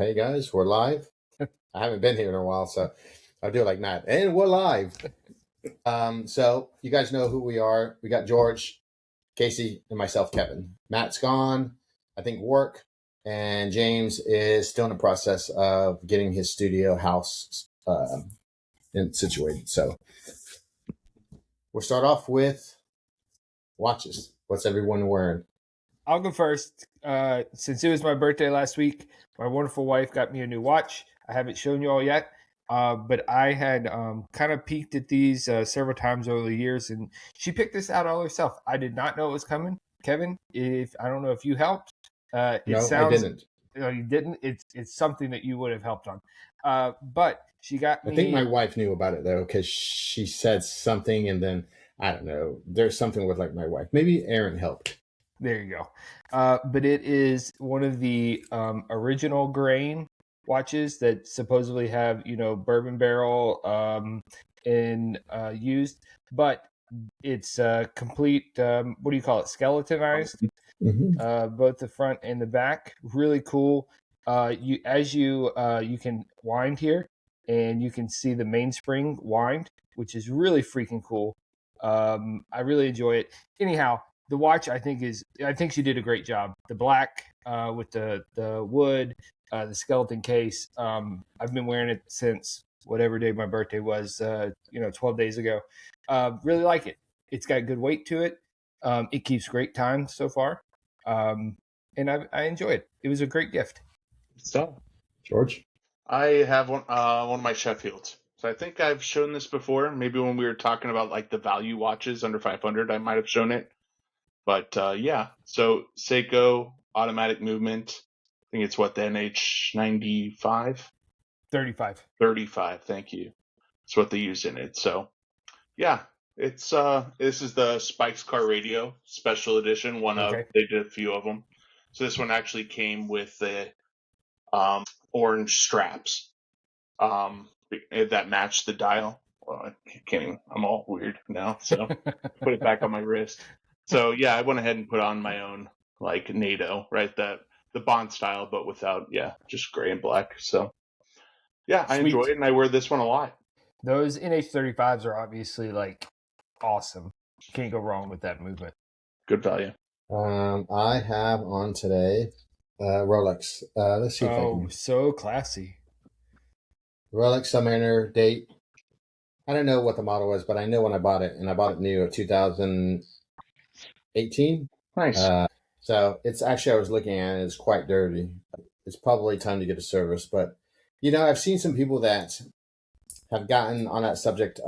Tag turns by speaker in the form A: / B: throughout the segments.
A: Hey guys, we're live. I haven't been here in a while, so I'll do it like Matt. And we're live. So you guys know who we are. We got George, Casey, and myself, Kevin. Matt's gone, I think work, and James is still in the process of getting his studio house situated. So we'll start off with watches. What's everyone wearing?
B: I'll go first. Since it was my birthday last week, my wonderful wife got me a new watch. I haven't shown you all yet, but I had kind of peeked at these several times over the years, and she picked this out all herself. I did not know it was coming, Kevin. I don't know if you helped.
A: I didn't.
B: No, you didn't. It's something that you would have helped on. But she got me.
A: I think my wife knew about it though, because she said something, and then I don't know. There's something with like my wife. Maybe Aaron helped.
B: There you go. But it is one of the original grain watches that supposedly have, bourbon barrel used, but it's complete, what do you call it, skeletonized, both the front and the back. Really cool. You can wind here, and you can see the mainspring wind, which is really freaking cool. I really enjoy it. Anyhow, the watch I think she did a great job. The black with the wood, the skeleton case. I've been wearing it since whatever day my birthday was, 12 days ago. Really like it. It's got good weight to it. It keeps great time so far. And I enjoy it. It was a great gift.
C: So,
A: George?
C: I have one of my Sheffields. So I think I've shown this before. Maybe when we were talking about like the value watches under 500, I might have shown it. But yeah, so Seiko automatic movement. I think it's what, the NH95?
B: 35.
C: 35, thank you. That's what they use in it. So yeah, it's this is the Spikes Car Radio special edition. They did a few of them. So this one actually came with the orange straps that matched the dial. Well, I can't even, I'm all weird now, so put it back on my wrist. So yeah, I went ahead and put on my own like NATO, right? The Bond style, but without, just gray and black. So yeah, I enjoy it, and I wear this one a lot.
B: Those NH35s are obviously like awesome. You can't go wrong with that movement.
C: Good value.
A: I have on today Rolex. Let's see if I can.
B: So classy.
A: Rolex Submariner date. I don't know what the model was, but I know when I bought it, and I bought it new of 2018.
C: Nice.
A: So it's actually, I was looking at it, it's quite dirty. It's probably time to get a service, but I've seen some people that have gotten on that subject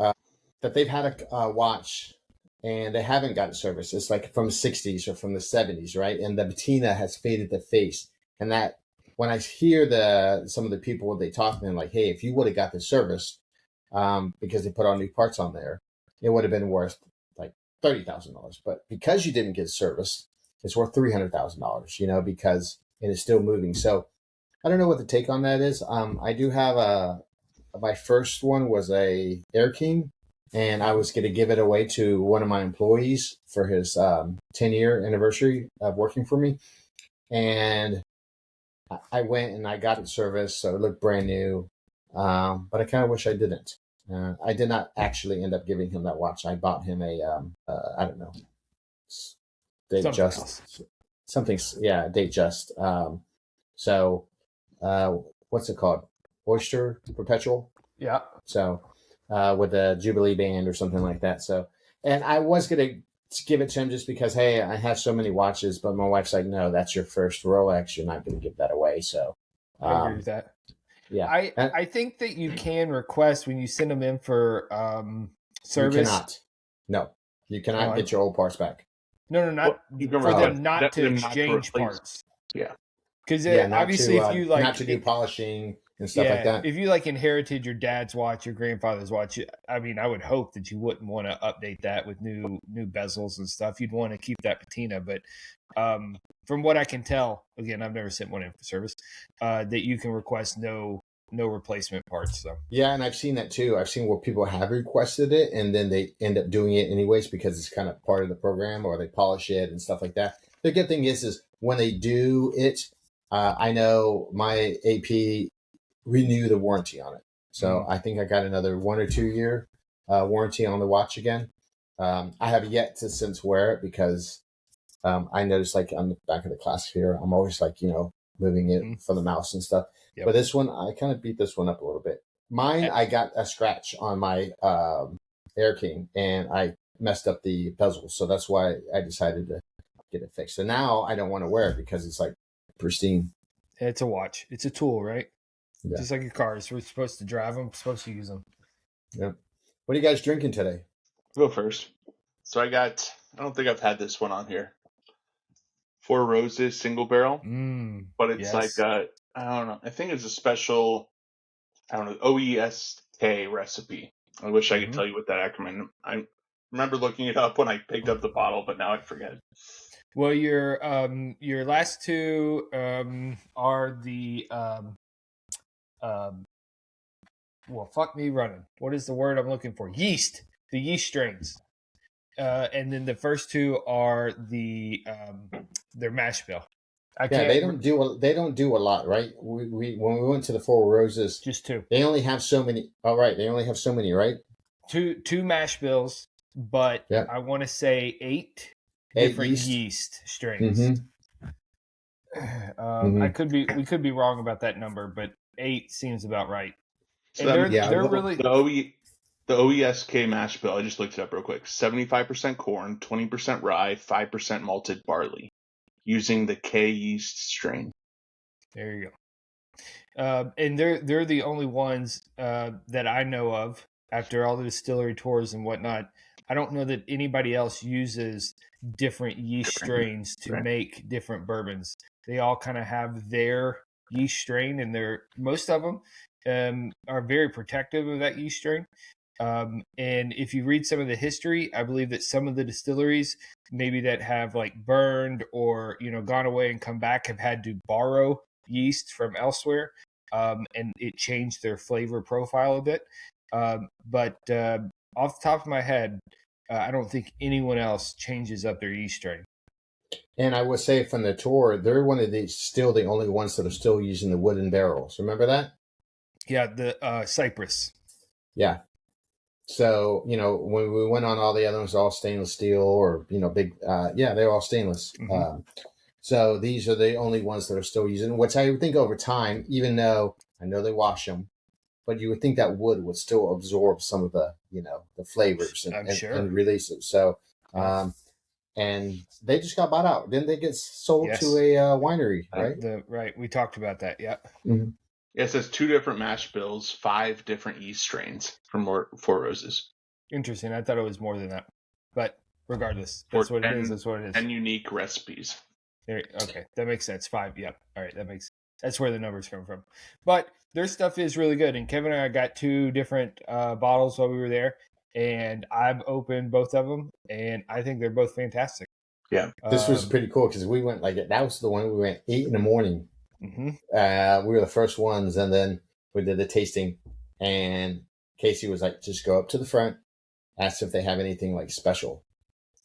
A: that they've had a watch and they haven't gotten service. It's like from the 60s or from the 70s, right? And the patina has faded the face. And that when I hear some of the people, they talk to me like, hey, if you would have got the service because they put all new parts on there, it would have been worth like $30,000. But because you didn't get service, it's worth $300,000, because it is still moving. So I don't know what the take on that is. I do have my first one was a Air King, and I was going to give it away to one of my employees for his 10-year anniversary of working for me. And I went and I got it serviced, so it looked brand new. But I kind of wish I didn't. I did not actually end up giving him that watch. I bought him a, I don't know, Datejust. So what's it called? Oyster Perpetual.
B: Yeah.
A: So with a Jubilee band or something like that. So, and I was going to give it to him just because, hey, I have so many watches, but my wife's like, no, that's your first Rolex. You're not going to give that away. So
B: I agree with that.
A: Yeah.
B: I think that you can request when you send them in for service.
A: You cannot. No, you cannot get your old parts back.
B: No, not for them not to exchange parts.
C: Yeah.
B: Because obviously, if you like
A: not to do polishing and stuff like that.
B: If you like inherited your dad's watch, your grandfather's watch, I mean, I would hope that you wouldn't want to update that with new bezels and stuff. You'd want to keep that patina, but from what I can tell, again, I've never sent one in for service, that you can request no replacement parts. So
A: yeah, and I've seen that too. I've seen where people have requested it and then they end up doing it anyways because it's kind of part of the program, or they polish it and stuff like that. The good thing is when they do it, I know my AP renewed the warranty on it. So I think I got another 1 or 2 year warranty on the watch again. I have yet to since wear it because I noticed like on the back of the Classic here, I'm always like, moving it for the mouse and stuff. Yep. But this one, I kind of beat this one up a little bit. Mine, I got a scratch on my Air King and I messed up the bezel. So that's why I decided to get it fixed. So now I don't want to wear it because it's like pristine.
B: It's a watch. It's a tool, right?
A: Yeah.
B: Just like your cars. We're supposed to drive them, supposed to use them.
A: Yeah. What are you guys drinking today?
C: Go first. So I don't think I've had this one on here. Four Roses single barrel. But it's like, I don't know. I think it's a special, OESK recipe. I wish I could tell you what that acronym. I remember looking it up when I picked up the bottle, but now I forget.
B: Well, your last two are the well, fuck me running. What is the word I'm looking for? Yeast. The yeast strains. And then the first two are their mash bill.
A: They don't do a lot, right? We when we went to the Four Roses,
B: just two.
A: They only have so many. Oh, right. They only have so many, right?
B: Two mash bills, but I want to say eight different yeast strains. We could be wrong about that number, but 8 seems about right.
C: So
B: and they're really
C: the OESK mash bill. I just looked it up real quick. 75% corn, 20% rye, 5% malted barley, using the K yeast strain.
B: There you go. And they're the only ones that I know of after all the distillery tours and whatnot. I don't know that anybody else uses different yeast strains to make different bourbons. They all kind of have their yeast strain, and most of them are very protective of that yeast strain. And if you read some of the history, I believe that some of the distilleries maybe that have like burned or gone away and come back have had to borrow yeast from elsewhere, and it changed their flavor profile a bit. But off the top of my head, I don't think anyone else changes up their yeast strain.
A: And I would say from the tour, they're still the only ones that are still using the wooden barrels. Remember that?
B: Yeah, the Cypress.
A: Yeah. So, when we went on, all the other ones, all stainless steel or, big, they're all stainless. So these are the only ones that are still using, which I would think over time, even though I know they wash them, but you would think that wood would still absorb some of the, the flavors and release it. So, and they just got bought out. Didn't they get sold to a winery, right?
B: Right. We talked about that. Yeah.
A: Mm-hmm.
C: It says 2 different mash bills, 5 different yeast strains from Four Roses.
B: Interesting. I thought it was more than that. But regardless, that's what it is. That's what it is.
C: And unique recipes.
B: Okay. That makes sense. 5. Yep. All right. That's where the numbers come from. But their stuff is really good. And Kevin and I got 2 different bottles while we were there. And I've opened both of them. And I think they're both fantastic.
C: Yeah.
A: This was pretty cool because we went that was the one we went 8 a.m.
B: Mm-hmm.
A: We were the first ones, and then we did the tasting, and Casey was like, just go up to the front, ask if they have anything like special,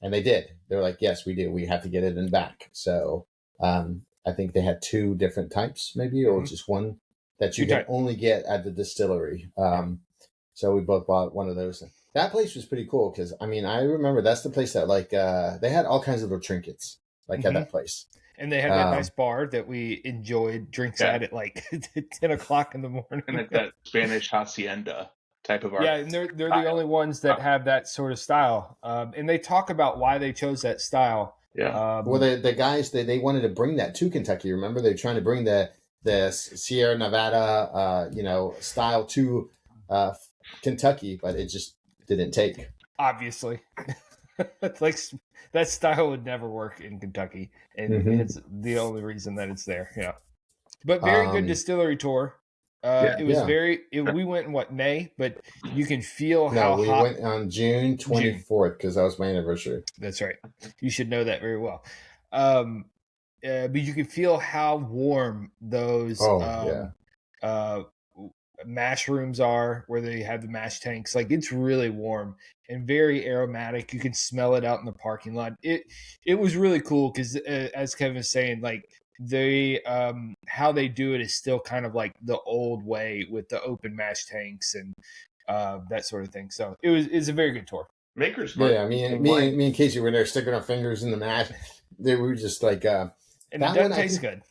A: and they did. They were like, yes, we do. We have to get it in back. So I think they had 2 different types maybe, or just one that you can only get at the distillery. So we both bought one of those. That place was pretty cool because I remember that's the place that they had all kinds of little trinkets at that place.
B: And they had that nice bar that we enjoyed drinks at like 10 o'clock in the morning.
C: And like that Spanish hacienda type of art.
B: Yeah, and they're the only ones that have that sort of style. And they talk about why they chose that style.
C: Yeah.
A: Well, the guys, they wanted to bring that to Kentucky. Remember, they're trying to bring the Sierra Nevada, style to Kentucky, but it just didn't take.
B: Obviously. Like that style would never work in Kentucky, and it's the only reason that it's there. Yeah, but very good distillery tour. It was we went in May, but you can feel how
A: we
B: hot.
A: went on June 24th because that was my anniversary.
B: That's right. You should know that very well. But you can feel how warm those mash rooms are, where they have the mash tanks. Like, it's really warm and very aromatic. You can smell it out in the parking lot. It was really cool because as Kevin was saying, like, they how they do it is still kind of like the old way with the open mash tanks and that sort of thing. So it's a very good tour.
C: Maker's
A: Mark. Yeah, me and Casey were there sticking our fingers in the mash. They were just like,
B: and it doesn't taste good.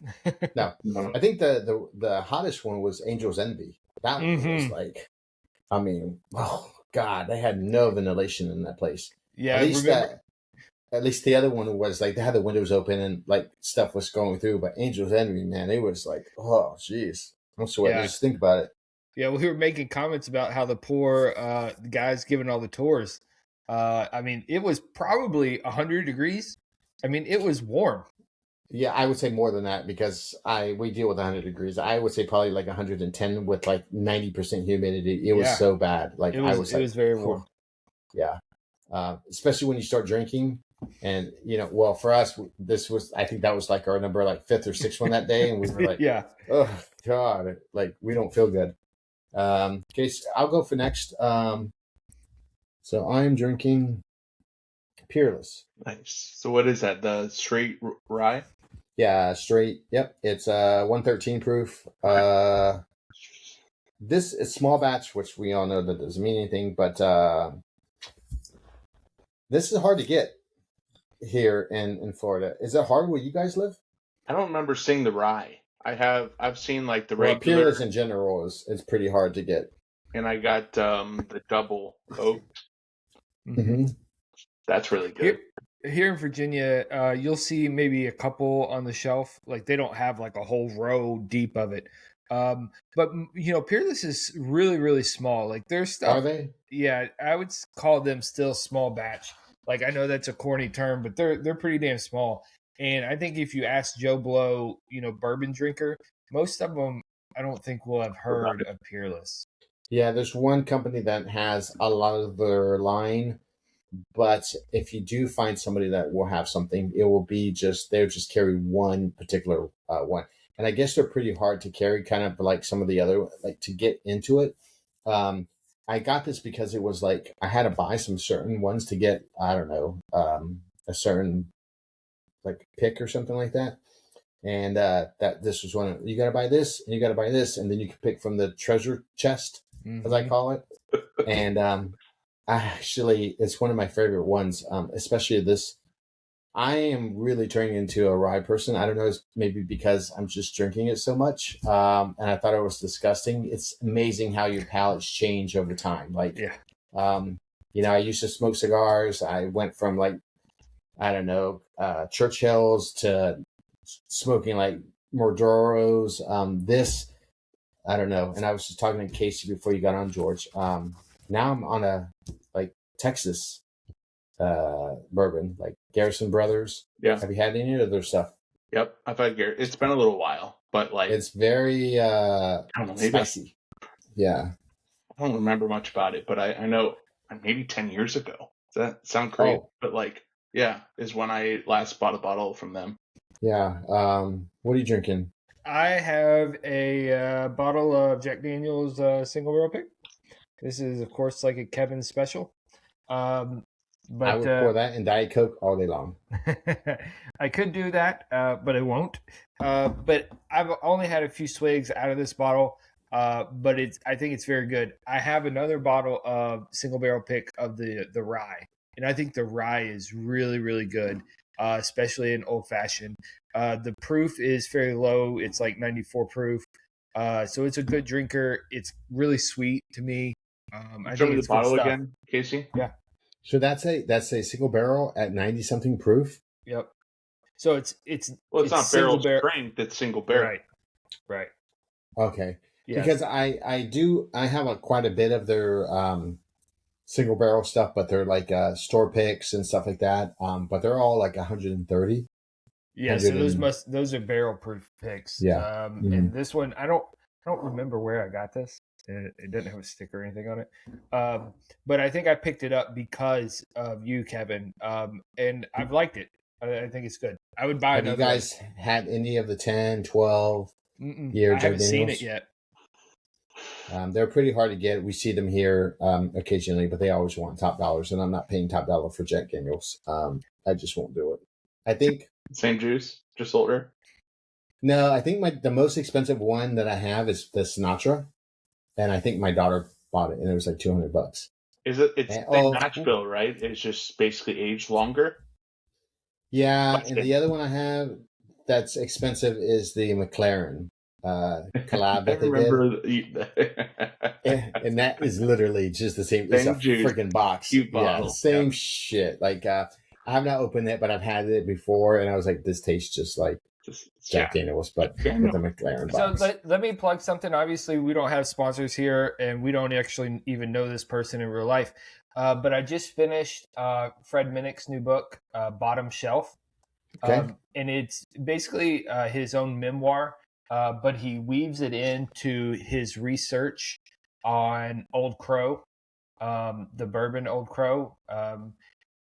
A: No, I think the hottest one was Angel's Envy. That one was like, I mean, oh God, they had no ventilation in that place.
B: Yeah,
A: at least the other one was like they had the windows open and like stuff was going through. But Angel's Envy, man, it was like, oh jeez, I'm sweating just think about it.
B: Yeah, well, we were making comments about how the poor guys giving all the tours. I mean, it was probably 100 degrees. I mean, it was warm.
A: Yeah, I would say more than that because we deal with 100 degrees. I would say probably like 110 with like 90% humidity. It was so bad. Like it was
B: very warm.
A: Yeah, especially when you start drinking, and well, for us, I think that was like our number like 5th or 6th one that day, and we were like, oh God, like we don't feel good. Okay, so I'll go for next. So I am drinking Peerless.
C: Nice. So what is that? The straight rye?
A: Yeah, straight. Yep, it's 113 proof. This is small batch, which we all know that doesn't mean anything, but this is hard to get here in Florida. Is it hard where you guys live?
C: I don't remember seeing the rye. I've seen like the regular.
A: Peerless in general is pretty hard to get.
C: And I got the double oak.
A: Mm-hmm.
C: That's really good.
B: Here in Virginia, you'll see maybe a couple on the shelf. Like they don't have like a whole row deep of it. But Peerless is really, really small. Like their stuff.
A: Are they?
B: Yeah, I would call them still small batch. Like I know that's a corny term, but they're pretty damn small. And I think if you ask Joe Blow, bourbon drinker, most of them I don't think will have heard of Peerless.
A: Yeah, there's one company that has a lot of their line. But if you do find somebody that will have something, it will be they'll just carry one particular one. And I guess they're pretty hard to carry, kind of like some of the other, like to get into it. I got this because it was like, I had to buy some certain ones to get, I don't know, a certain like pick or something like that. And that this was one, you got to buy this and you got to buy this. And then you can pick from the treasure chest, as I call it. And, actually, it's one of my favorite ones, especially this. I am really turning into a rye person. I don't know, maybe because I'm just drinking it so much, and I thought it was disgusting. It's amazing how your palates change over time. Like, I used to smoke cigars. I went from like, I don't know, Churchills to smoking like Marlboros. This, I don't know. And I was just talking to Casey before you got on, George. Now I'm on a like Texas bourbon, like Garrison Brothers.
C: Yeah.
A: Have you had any of their stuff?
C: Yep, I've had Garrison. It's been a little while, but like
A: it's very spicy. Yeah.
C: I don't remember much about it, but I know maybe 10 years ago. Does that sound great? Oh. But like, yeah, is when I last bought a bottle from them.
A: Yeah. What are you drinking?
B: I have a bottle of Jack Daniel's single barrel pick. This is, of course, like a Kevin special. But
A: I would pour that in Diet Coke all day long.
B: I could do that, but I won't. But I've only had a few swigs out of this bottle, but I think it's very good. I have another bottle of single barrel pick of the rye, and I think the rye is really, really good, especially in old fashioned. The proof is fairly low. It's like 94 proof. So it's a good drinker. It's really sweet to me.
C: Show me the bottle again, Casey.
B: Yeah.
A: So that's a single barrel at 90 something proof.
B: Yep. So it's
C: not barrel strength. It's single barrel.
B: Right.
A: Okay. Yes. Because I have quite a bit of their single barrel stuff, but they're like store picks and stuff like that. But they're all like 130.
B: Yeah. So those are barrel proof picks.
A: Yeah.
B: And this one, I don't remember where I got this. It doesn't have a sticker or anything on it. But I think I picked it up because of you, Kevin. And I've liked it. I think it's good. I would buy another.
A: Have you guys had any of the 10, 12 year
B: I haven't seen it yet.
A: They're pretty hard to get. We see them here occasionally, but they always want top dollars. And I'm not paying top dollar for Jack Daniels. I just won't do it. I think.
C: Same juice, just older.
A: No, I think the most expensive one that I have is the Sinatra, and I think my daughter bought it, and it was like $200.
C: Is it? It's
A: And,
C: the same match bill, right? It's just basically aged longer.
A: yeah, and the other one I have that's expensive is the McLaren collab
C: I
A: that they did.
C: remember.
A: And that is literally just the same. It's a
C: Same juice,
A: freaking box.
C: cute
A: Yeah,
C: bottle.
A: same shit. Like I have not opened it, but I've had it before, and I was like, this tastes just like Jack Daniels, but with the McLaren box.
B: So let me plug something. Obviously, we don't have sponsors here, and we don't actually even know this person in real life. But I just finished Fred Minnick's new book, Bottom Shelf.
A: Okay.
B: And it's basically his own memoir, but he weaves it into his research on Old Crow, the bourbon Old Crow,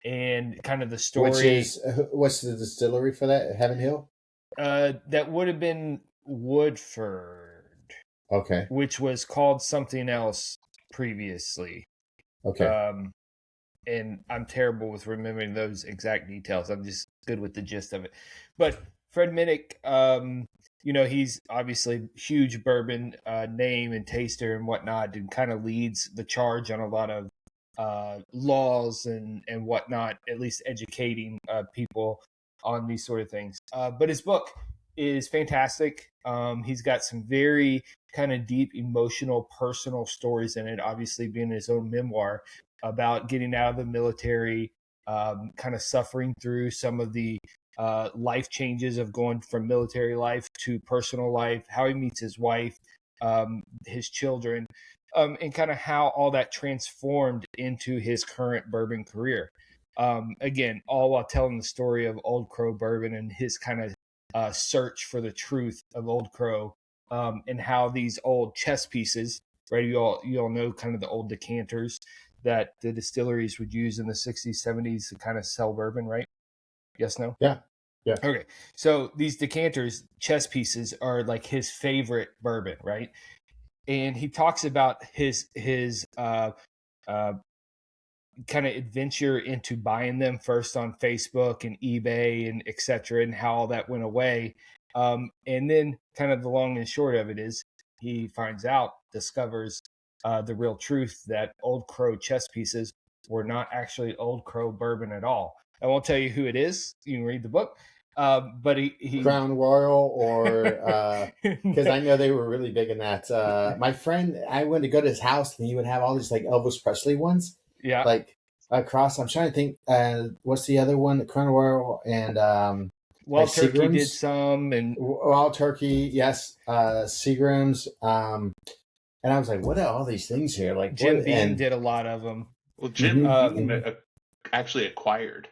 B: and kind of the story.
A: Which is, what's the distillery for that? Heaven Hill?
B: That would have been Woodford.
A: Okay.
B: Which was called something else previously.
A: Okay.
B: And I'm terrible with remembering those exact details. I'm just good with the gist of it. But Fred Minnick, he's obviously huge bourbon name and taster and whatnot, and kind of leads the charge on a lot of laws and whatnot, at least educating people on these sort of things. But his book is fantastic. He's got some very kind of deep, emotional, personal stories in it, obviously being his own memoir about getting out of the military, kind of suffering through some of the life changes of going from military life to personal life, how he meets his wife, his children, and kind of how all that transformed into his current bourbon career. Again, all while telling the story of Old Crow bourbon and his kind of search for the truth of Old Crow, and how these old chess pieces, right? You all know kind of the old decanters that the distilleries would use in the 60s, 70s to kind of sell bourbon, right? Yes, no?
A: Yeah.
B: Okay. So these decanters, chess pieces, are like his favorite bourbon, right? And he talks about his kind of adventure into buying them first on Facebook and eBay and etc., and how all that went away. And then kind of the long and short of it is he discovers the real truth that Old Crow chess pieces were not actually Old Crow bourbon at all. I won't tell you who it is. You can read the book. But he
A: Crown Royal, or because I know they were really big in that. My friend, I went to go to his house, and he would have all these like Elvis Presley ones.
B: Yeah.
A: Like across. I'm trying to think. What's the other one? Crown Royal and
B: Wild Turkey Seagram's did some, and
A: Wild Turkey, yes. Seagram's. And I was like, what are all these things here? Like
B: Jim Beam did a lot of them.
C: Well, Jim actually acquired.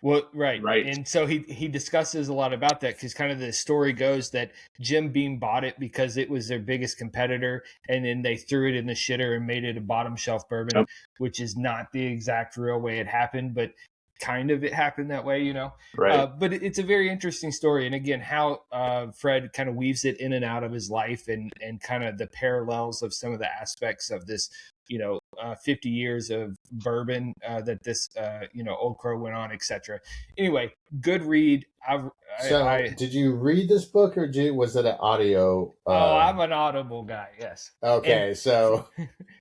B: Well, right. And so he discusses a lot about that, because kind of the story goes that Jim Beam bought it because it was their biggest competitor, and then they threw it in the shitter and made it a bottom shelf bourbon, which is not the exact real way it happened, but kind of it happened that way,
C: Right.
B: But it's a very interesting story, and again, how Fred kind of weaves it in and out of his life, and kind of the parallels of some of the aspects of this 50 years of bourbon that this Old Crow went on, etc. Anyway, good read.
A: Did you read this book, or was it an audio?
B: I'm an Audible guy. Yes.
A: Okay, and so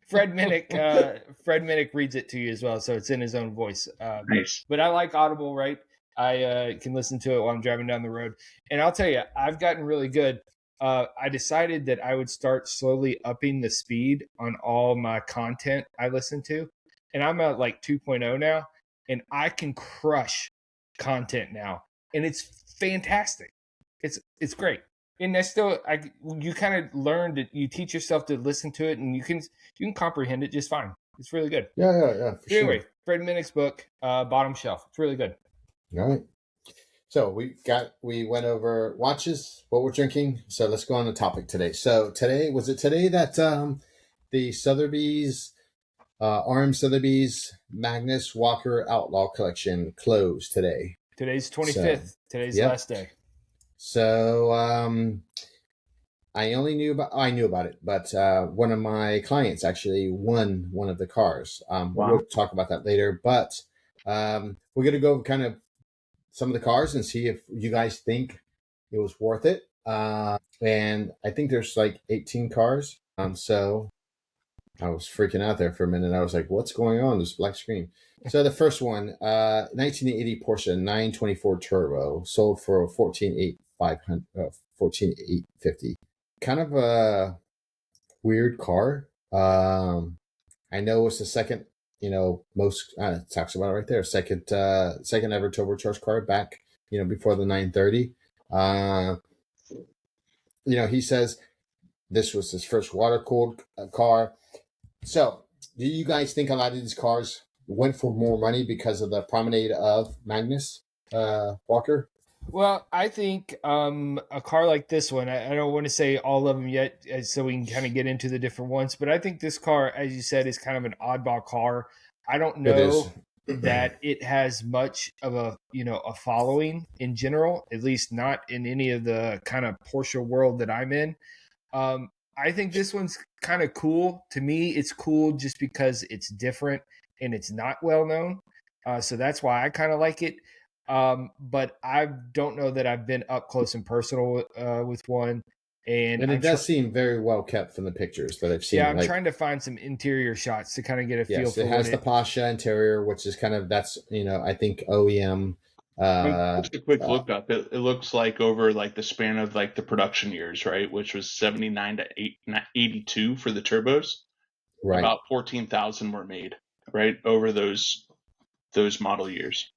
B: Fred Minnick reads it to you as well, so it's in his own voice.
C: Nice.
B: But I like Audible, right? I can listen to it while I'm driving down the road, and I'll tell you, I've gotten really good. I decided that I would start slowly upping the speed on all my content I listen to. And I'm at like 2.0 now, and I can crush content now. And it's fantastic. It's great. And you kind of learn that you teach yourself to listen to it, and you can comprehend it just fine. It's really good.
A: Yeah.
B: Anyway, Fred Minnick's book, Bottom Shelf. It's really good.
A: All right. So we went over watches, what we're drinking. So let's go on the topic today. So today that the Sotheby's, RM Sotheby's Magnus Walker Outlaw Collection closed today.
B: Today's 25th. Today's the last day.
A: So I knew about it, but one of my clients actually won one of the cars.
C: Wow.
A: We'll talk about that later, but we're going to go kind of some of the cars and see if you guys think it was worth it. And I think there's like 18 cars. So I was freaking out there for a minute. I was like, what's going on? This black screen. So the first one, 1980 Porsche 924 Turbo, sold for 14,850. Kind of a weird car. I know it's the second, most it talks about it right there. Second ever turbocharged car back, before the 930. He says this was his first water cooled car. So, do you guys think a lot of these cars went for more money because of the promenade of Magnus Walker?
B: Well, I think a car like this one, I don't want to say all of them yet, so we can kind of get into the different ones, but I think this car, as you said, is kind of an oddball car. I don't know that it has much of a following in general, at least not in any of the kind of Porsche world that I'm in. I think this one's kind of cool. To me, it's cool just because it's different and it's not well known. So that's why I kind of like it. But I don't know that I've been up close and personal with one. And
A: it does seem very well kept from the pictures that I've seen.
B: Yeah, I'm trying to find some interior shots to kind of get a feel for it.
A: It has the Porsche interior, which is kind of, that's, I think OEM.
C: Just a quick look up. It looks like over like the span of like the production years, right, which was 79 to 82 for the turbos. Right. About 14,000 were made, right, over those model years.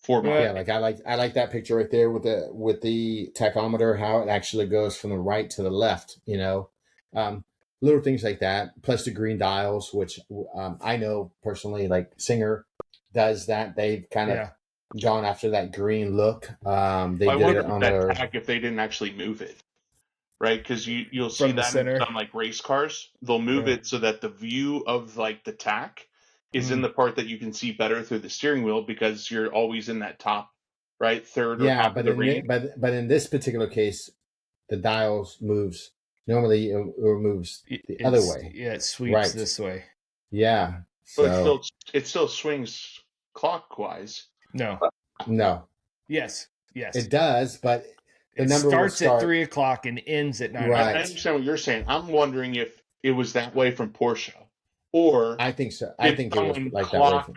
A: Yeah, like I like that picture right there with the tachometer, how it actually goes from the right to the left. Little things like that. Plus the green dials, which I know personally, like Singer does that. They've kind of gone after that green look. They did it on their
C: tach if they didn't actually move it, right? Because you'll see that in some like race cars, they'll move it so that the view of like the tach is in the part that you can see better through the steering wheel, because you're always in that top right third or half of the range.
A: But in this particular case, the dials moves. Normally it moves the other way.
B: Yeah, it sweeps this way.
A: Yeah.
C: So it still swings clockwise.
B: No. Yes.
A: It does, but
B: the number starts at 3 o'clock and ends at 9.
C: Right. I understand what you're saying. I'm wondering if it was that way from Porsche, or
A: I think so. I think it was like that way.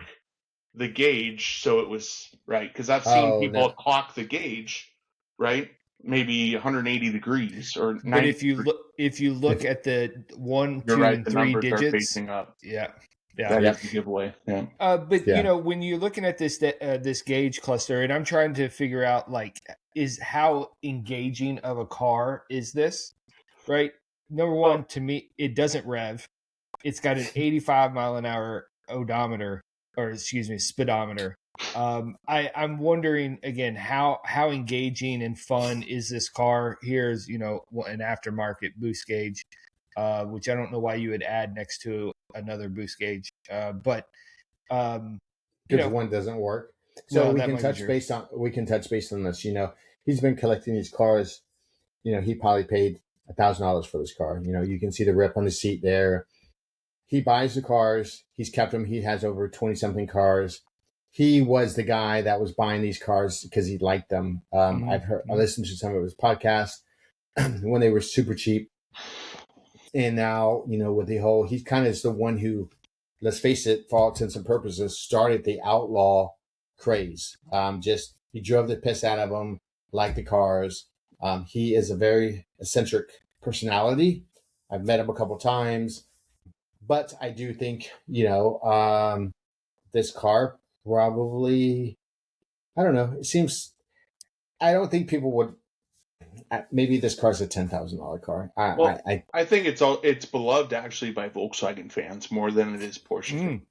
C: The gauge, so it was right, because I've seen people clock the gauge, right? Maybe 180 degrees or 90.
B: But if you look at the 1, 2, and 3 digits,
C: facing up.
B: Yeah.
C: That is the giveaway. Yeah.
B: But when you're looking at this gauge cluster, and I'm trying to figure out like is how engaging of a car is this, right? Number one, to me, it doesn't rev. It's got an 85 mile an hour odometer, or excuse me, speedometer. I'm wondering again how engaging and fun is this car? Here's an aftermarket boost gauge, which I don't know why you would add next to another boost gauge, but
A: because one doesn't work. So we can touch base on this. He's been collecting these cars. He probably paid $1,000 for this car. You can see the rip on the seat there. He buys the cars. He's kept them. He has over 20 something cars. He was the guy that was buying these cars because he liked them. I listened to some of his podcasts when they were super cheap. And now, with the whole, he kind of is the one who, let's face it, for all intents and purposes, started the outlaw craze. He drove the piss out of them, liked the cars. He is a very eccentric personality. I've met him a couple times. But I do think, this car probably, I don't know, I don't think people would, maybe this car's a $10,000 car.
C: I think it's beloved actually by Volkswagen fans more than it is Porsche fans.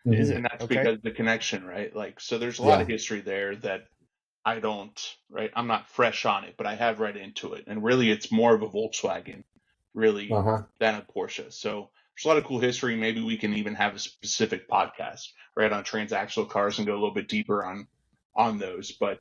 B: Is it?
C: And that's because the connection, right? Like, so there's a lot of history there that I don't, right? I'm not fresh on it, but I have read into it. And really, it's more of a Volkswagen, really, than a Porsche. So there's a lot of cool history. Maybe we can even have a specific podcast, right, on transactional cars and go a little bit deeper on those. But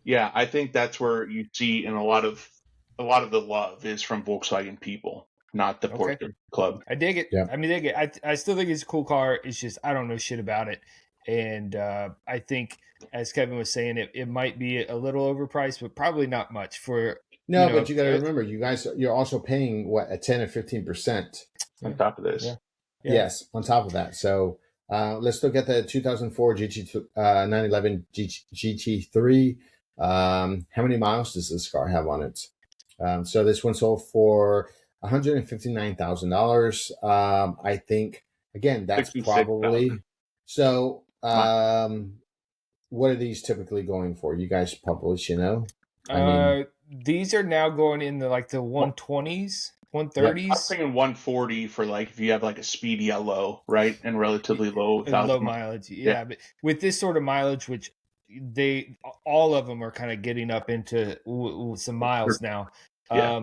C: yeah, I think that's where you see in a lot of the love is from Volkswagen people, not the Porsche club.
B: I dig it.
A: Yeah.
B: I mean, dig it. I still think it's a cool car. It's just I don't know shit about it. And I think, as Kevin was saying, it might be a little overpriced, but probably not much for
A: No, but you got to remember, you're also paying what, a 10 or 15%
C: on top of this.
B: Yeah.
A: Yes, on top of that. So let's look at the 2004 911 GT3. How many miles does this car have on it? So this one sold for $159,000. I think, again, that's probably so. What are these typically going for? You guys probably should know.
B: These are now going in the 120s, 130s.
C: I was thinking 140 for if you have a speed yellow, right, and relatively low
B: mileage. Yeah, but with this sort of mileage, which all of them are kind of getting up into some miles now.
C: Yeah.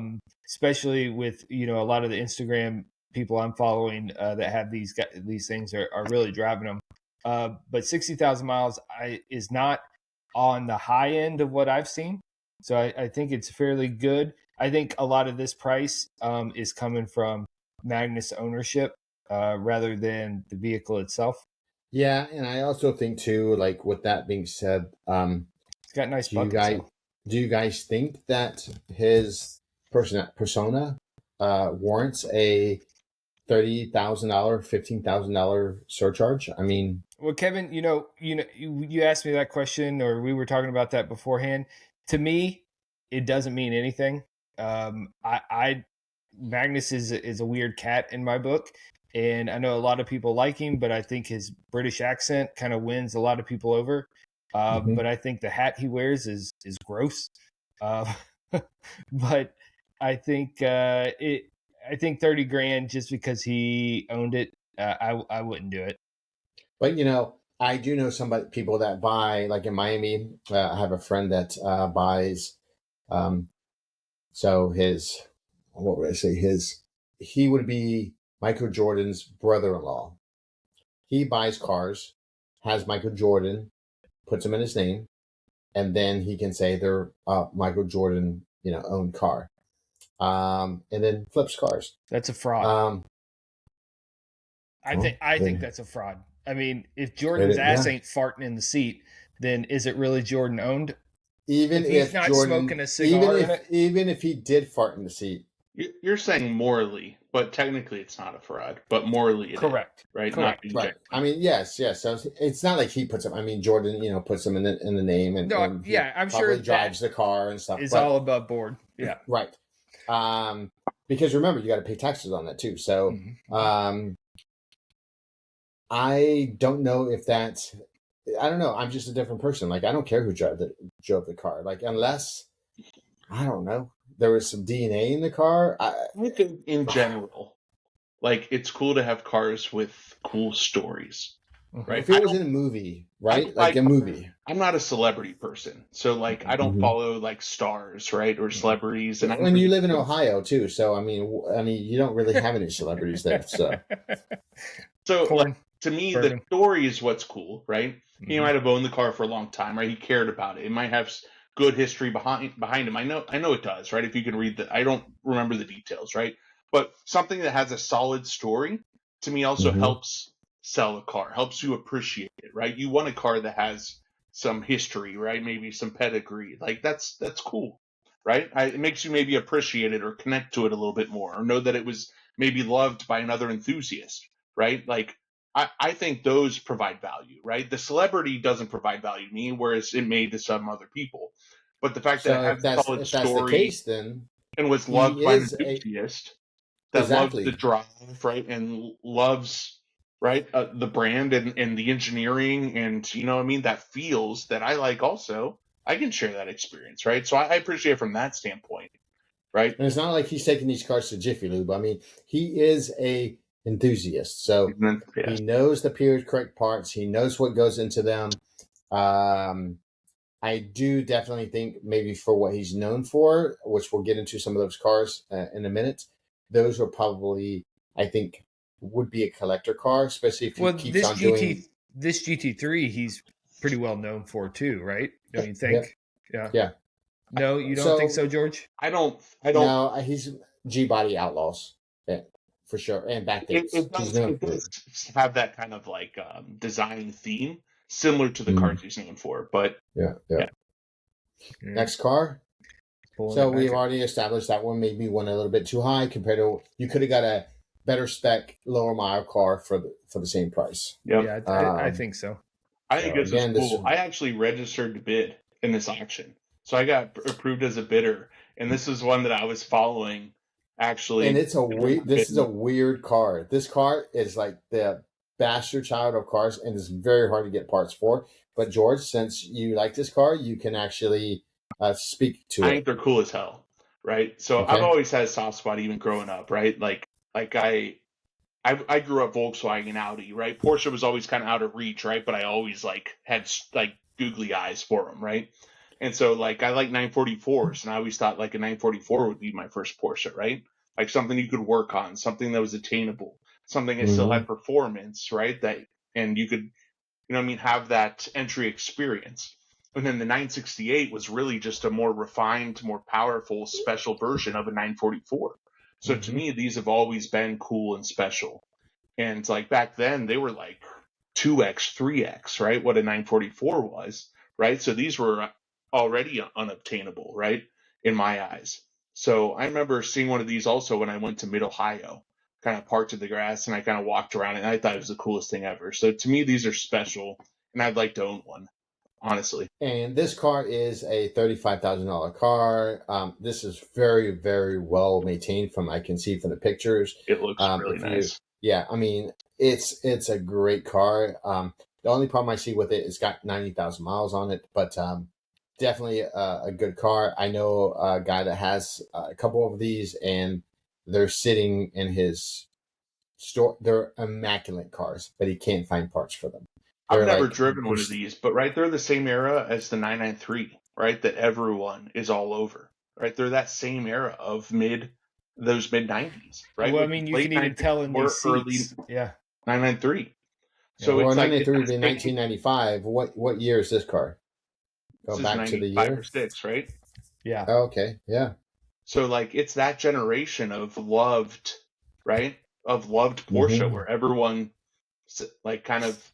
B: Especially with a lot of the Instagram people I'm following that have these things are really driving them. But 60,000 miles is not on the high end of what I've seen. So I think it's fairly good. I think a lot of this price is coming from Magnus ownership rather than the vehicle itself.
A: Yeah, and I also think too, with that being said,
B: it's got nice buckets.
A: Do you guys think that his persona warrants a $30,000, $15,000 surcharge? I mean,
B: well, Kevin, you asked me that question, or we were talking about that beforehand. To me, it doesn't mean anything. Magnus is a weird cat in my book, and I know a lot of people like him, but I think his British accent kind of wins a lot of people over. But I think the hat he wears is gross. But I think I think 30 grand just because he owned it. I wouldn't do it.
A: But I do know people that buy, in Miami. I have a friend that buys. So what would I say? He would be Michael Jordan's brother-in-law. He buys cars, has Michael Jordan, puts them in his name, and then he can say they're Michael Jordan, owned car, and then flips cars.
B: That's a fraud. I think that's a fraud. I mean, if Jordan's ass ain't farting in the seat, then is it really Jordan owned?
A: Even if
B: he's not
A: Jordan,
B: smoking a cigar,
A: even if he did fart in the seat.
C: You're saying morally, but technically it's not a fraud. But morally, it
B: correct,
C: is, right?
B: Correct.
C: Not
A: right. I mean, yes. So it's not like he puts them. I mean, Jordan, puts them in the name, and
B: I'm sure
A: drives the car and stuff.
B: It's all above board. Yeah,
A: right. Because remember, you got to pay taxes on that too. So, I don't know if that's. I don't know. I'm just a different person. I don't care who drove the car. Unless, I don't know, there was some DNA in the car.
C: I think in general, it's cool to have cars with cool stories, right?
A: If it was in a movie, right? A movie.
C: I'm not a celebrity person, so I don't follow stars, right, or celebrities. And
A: you live in Ohio too, so I mean, you don't really have any celebrities there.
C: So to me, Bourbon. The story is what's cool, right? He might have owned the car for a long time, right? He cared about it. It might have good history behind him. I know it does, right? If you can read I don't remember the details, right? But something that has a solid story, to me, also helps sell a car, helps you appreciate it, right? You want a car that has some history, right? Maybe some pedigree. That's cool, right? It makes you maybe appreciate it or connect to it a little bit more, or know that it was maybe loved by another enthusiast, right? I think those provide value, right? The celebrity doesn't provide value to me, whereas it may to some other people. But the fact that it has a solid story and was loved by an enthusiast that loves the drive, right, and loves, right, the brand and the engineering and, that feels that I like also, I can share that experience, right? So I appreciate it from that standpoint, right?
A: And it's not like he's taking these cars to Jiffy Lube. I mean, he is a enthusiast, so he knows the period correct parts. He knows what goes into them. I do definitely think maybe for what he's known for, which we'll get into some of those cars in a minute, those are probably, I think, would be a collector car, especially if he keeps on doing...
B: This GT3, he's pretty well known for too, right? Don't you think?
A: Yeah.
B: No, you don't think so, George?
C: I don't.
A: No, he's G-Body Outlaws. Yeah. For sure, and backdates.
C: It does have that kind of design theme, similar to the cars he's known for. But
A: yeah. Next car, So we've already established that one maybe went a little bit too high compared to, you could have got a better spec, lower mile car for the same price.
C: Yep.
B: Yeah, I think so.
C: I think this is cool. I actually registered to bid in this auction. So I got approved as a bidder. And this is one that I was following, actually.
A: And this is a weird car. This car is like the bastard child of cars, and it's very hard to get parts for. But George, since you like this car, you can actually speak to it.
C: I think they're cool as hell, right? So okay. I've always had a soft spot even growing up, right? Like I grew up Volkswagen, Audi, right? Porsche was always kind of out of reach, right? But I always had googly eyes for them, right? And so I like 944s, and I always thought a 944 would be my first Porsche, right? Like something you could work on, something that was attainable, something that still had performance, right? And you could, have that entry experience. And then the 968 was really just a more refined, more powerful, special version of a 944. So to me, these have always been cool and special. And back then, they were 2x, 3x, right? What a 944 was, right? So these were already unobtainable, right? In my eyes. So I remember seeing one of these also when I went to Mid-Ohio, kind of parked in the grass, and I kind of walked around, and I thought it was the coolest thing ever. So to me, these are special, and I'd like to own one, honestly.
A: And this car is a $35,000 car. This is very, very well maintained I can see from the pictures.
C: It looks really nice.
A: Yeah, I mean, it's a great car. The only problem I see with it, it's got 90,000 miles on it, but definitely a good car. I know a guy that has a couple of these, and they're sitting in his store. They're immaculate cars, but he can't find parts for them.
C: I've never driven one of these, but they're the same era as the 993, right? That everyone is all over, right? They're that same era of those mid 90s, right?
B: Well, I mean, you can even tell in these seats. Yeah.
C: 993.
A: So it's 993 would be 1995. What year is this car? Go back to the year?
C: 5 or 6, right?
B: Yeah.
A: Oh, okay. Yeah.
C: So it's that generation of loved, right? Of loved Porsche, where everyone kind of,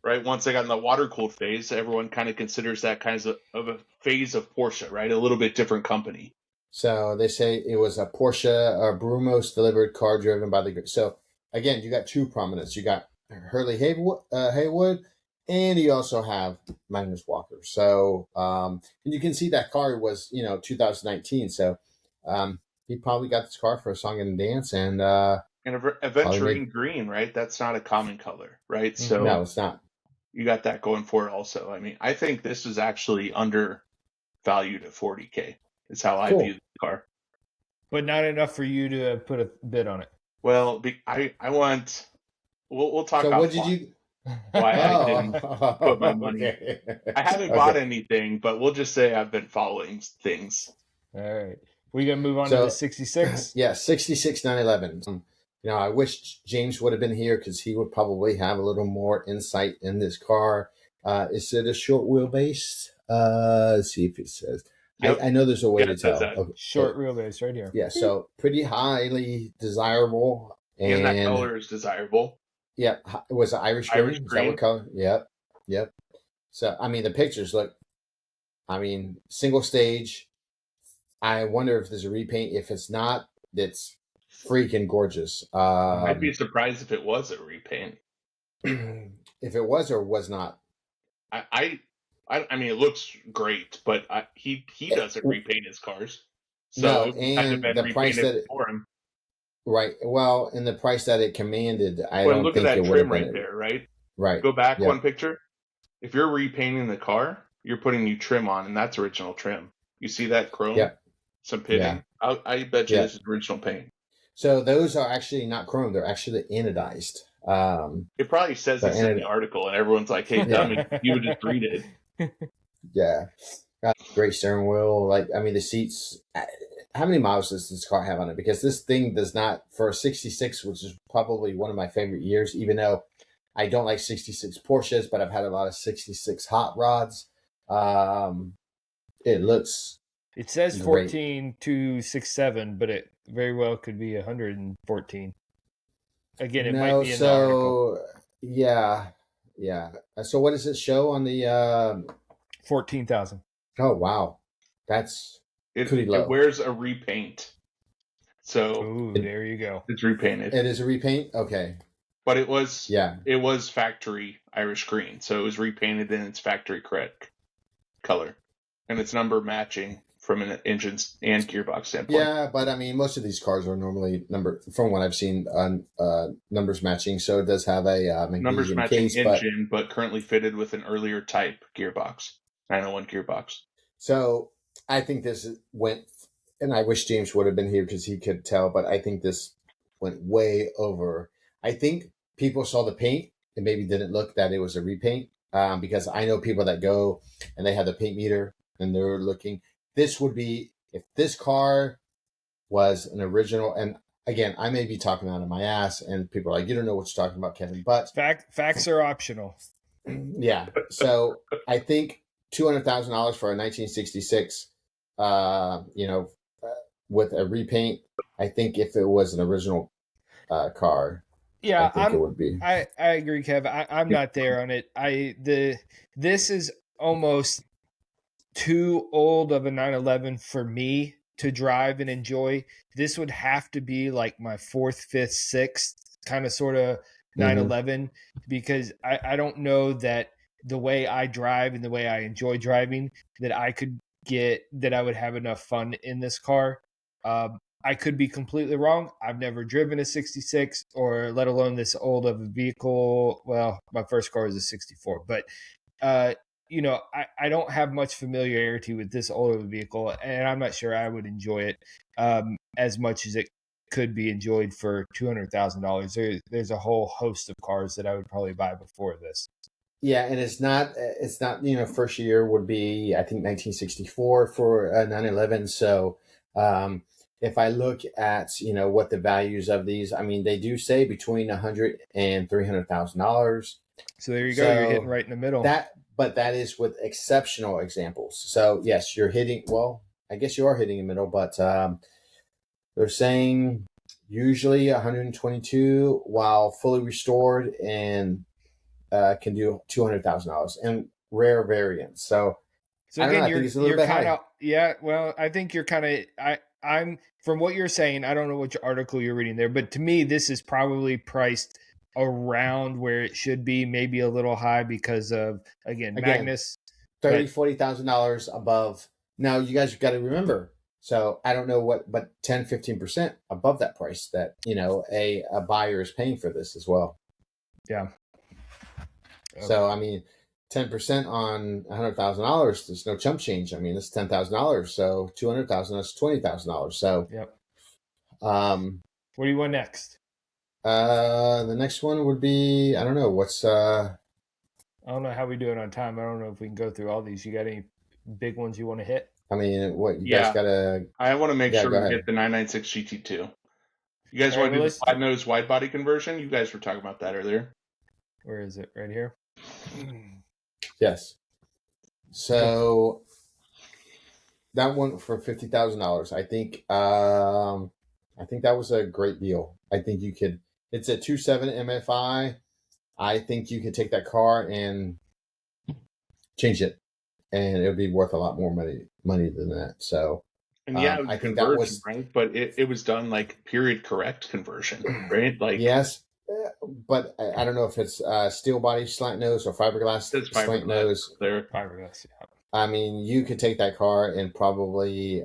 C: right? Once they got in the water cooled phase, everyone kind of considers that kind of a phase of Porsche, right? A little bit different company.
A: So they say it was a Porsche or Brumos delivered car driven by the. So again, you got two prominents. You got Hurley Haywood, and you also have Magnus Walker. So and you can see that car was 2019. So he probably got this car for a song and a dance, and
C: aventurine green, right? That's not a common color, right? So
A: no, it's not.
C: You got that going for it also. I mean, I think this is actually undervalued at $40K. Is how I view the car.
B: But not enough for you to put a bid on it.
C: Well, I want. We'll talk.
A: So what did you?
C: Why I didn't put my money. Okay. I haven't bought anything, but we'll just say I've been following things.
B: All right. We're going to move on to the 66?
A: Yeah, 66 911. I wish James would have been here because he would probably have a little more insight in this car. Is it a short wheelbase? Let's see if it says. Yep. I know there's a way to tell.
B: Okay. Short wheelbase right here.
A: Yeah, so pretty highly desirable.
C: And that color is desirable.
A: Yeah, it was an Irish green. Is that what color? Yep. So, I mean, the pictures look, single stage. I wonder if there's a repaint. If it's not, it's freaking gorgeous.
C: I'd be surprised if it was a repaint.
A: If it was or was not.
C: I mean, it looks great, but he doesn't repaint his cars. So
A: no, and the price that
C: for him.
A: Right. Well, and the price that it commanded, I don't
C: look
A: think
C: at that
A: it would have
C: trim
A: been
C: right there, right?
A: Right.
C: Go back one picture. If you're repainting the car, you're putting new trim on, and that's original trim. You see that chrome?
A: Yeah.
C: Some pitting. Yeah. I bet you this is original paint.
A: So those are actually not chrome; they're actually anodized.
C: It probably says this in the article, and everyone's like, "Hey, dummy, you would just read it."
A: Yeah. Great steering wheel. The seats. How many miles does this car have on it? Because this thing does not, for a 66, which is probably one of my favorite years, even though I don't like 66 Porsches, but I've had a lot of 66 hot rods. It looks.
B: It says 14,267, but it very well could be 114. Again, it might be in the article.
A: Yeah. So what does it show on the
B: 14,000.
A: Oh wow, that's
C: It wears a repaint. So
B: there you go.
C: It's repainted.
A: It is a repaint? Okay.
C: But it was factory Irish green, so it was repainted in its factory correct color. And it's number matching from an engine and gearbox standpoint.
A: Yeah, but I mean, most of these cars are normally from what I've seen, numbers matching. So it does have a
C: numbers matching engine, but currently fitted with an earlier type gearbox, 901 gearbox.
A: So I think this went, and I wish James would have been here because he could tell, but I think this went way over. I think people saw the paint and maybe didn't look that it was a repaint, because I know people that go and they have the paint meter and they're looking. This would be, if this car was an original, and again, I may be talking out of my ass and people are like, you don't know what you're talking about, Kevin, but
B: facts are optional.
A: Yeah. So I think $200,000 for a 1966, with a repaint, I think if it was an original car,
B: yeah,
A: I think it would be.
B: I agree, Kev. I'm not there on it. This is almost too old of a 911 for me to drive and enjoy. This would have to be like my fourth, fifth, sixth kind of sort of 911, because I don't know that the way I drive and the way I enjoy driving that I would have enough fun in this car. I could be completely wrong. I've never driven a 66 or let alone this old of a vehicle. Well, my first car was a 64, but I don't have much familiarity with this old of a vehicle, and I'm not sure I would enjoy it as much as it could be enjoyed for $200,000. There's a whole host of cars that I would probably buy before this.
A: Yeah, and it's not, first year would be, I think, 1964 for a 911. So if I look at, what the values of these, I mean, they do say between $100,000 and $300,000.
B: So there you go. You're hitting right in the middle.
A: But that is with exceptional examples. So yes, you're hitting, well, I guess you are hitting the middle, but they're saying usually 122 while fully restored and can do $200,000 and rare variants. So
B: again, you're kind of, yeah, well, I think you're kind of, I'm from what you're saying, I don't know which article you're reading there, but to me, this is probably priced around where it should be, maybe a little high because of, again Magnus.
A: $40,000 above. Now you guys got to remember, so I don't know what, but 10-15% above that price that, a buyer is paying for this as well.
B: Yeah.
A: So, I mean, 10% on $100,000, there's no chump change. I mean, it's $10,000. So 200,000, that's $20,000. So,
B: yep. What do you want next?
A: The next one would be, I don't know,
B: I don't know how we do it on time. I don't know if we can go through all these. You got any big ones you want to hit?
A: I mean, what you guys gotta?
C: I want to make sure we get the 996 GT2. You guys want to do the flat nose wide body conversion? You guys were talking about that earlier.
B: Where is it? Right here.
A: Yes. So that one for $50,000. I think that was a great deal. I think you could. It's a 2.7 MFI. I think you could take that car and change it, and it would be worth a lot more money than that. So,
C: and I think that was right, but it was done like period correct conversion, right? Like
A: yes, but I don't know if it's steel body slant nose or fiberglass slant nose.
B: They're fiberglass. Yeah.
A: I mean, you could take that car and probably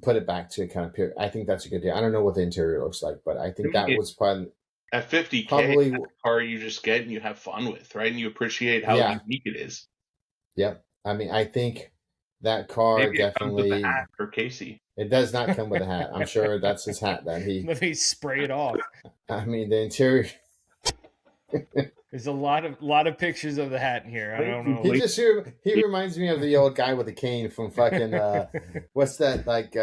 A: put it back to kind of period. I think that's a good deal. I don't know what the interior looks like, but I think that was probably
C: at $50K, the car you just get and you have fun with, right? And you appreciate how unique it is.
A: Yep. I mean, I think that car
C: maybe
A: definitely.
C: It comes with a hat for Casey.
A: It does not come with a hat. I'm sure that's his hat that he.
B: Let me spray it off.
A: I mean, the interior.
B: There's a lot of pictures of the hat in here. I don't know.
A: He reminds me of the old guy with the cane from fucking what's that, like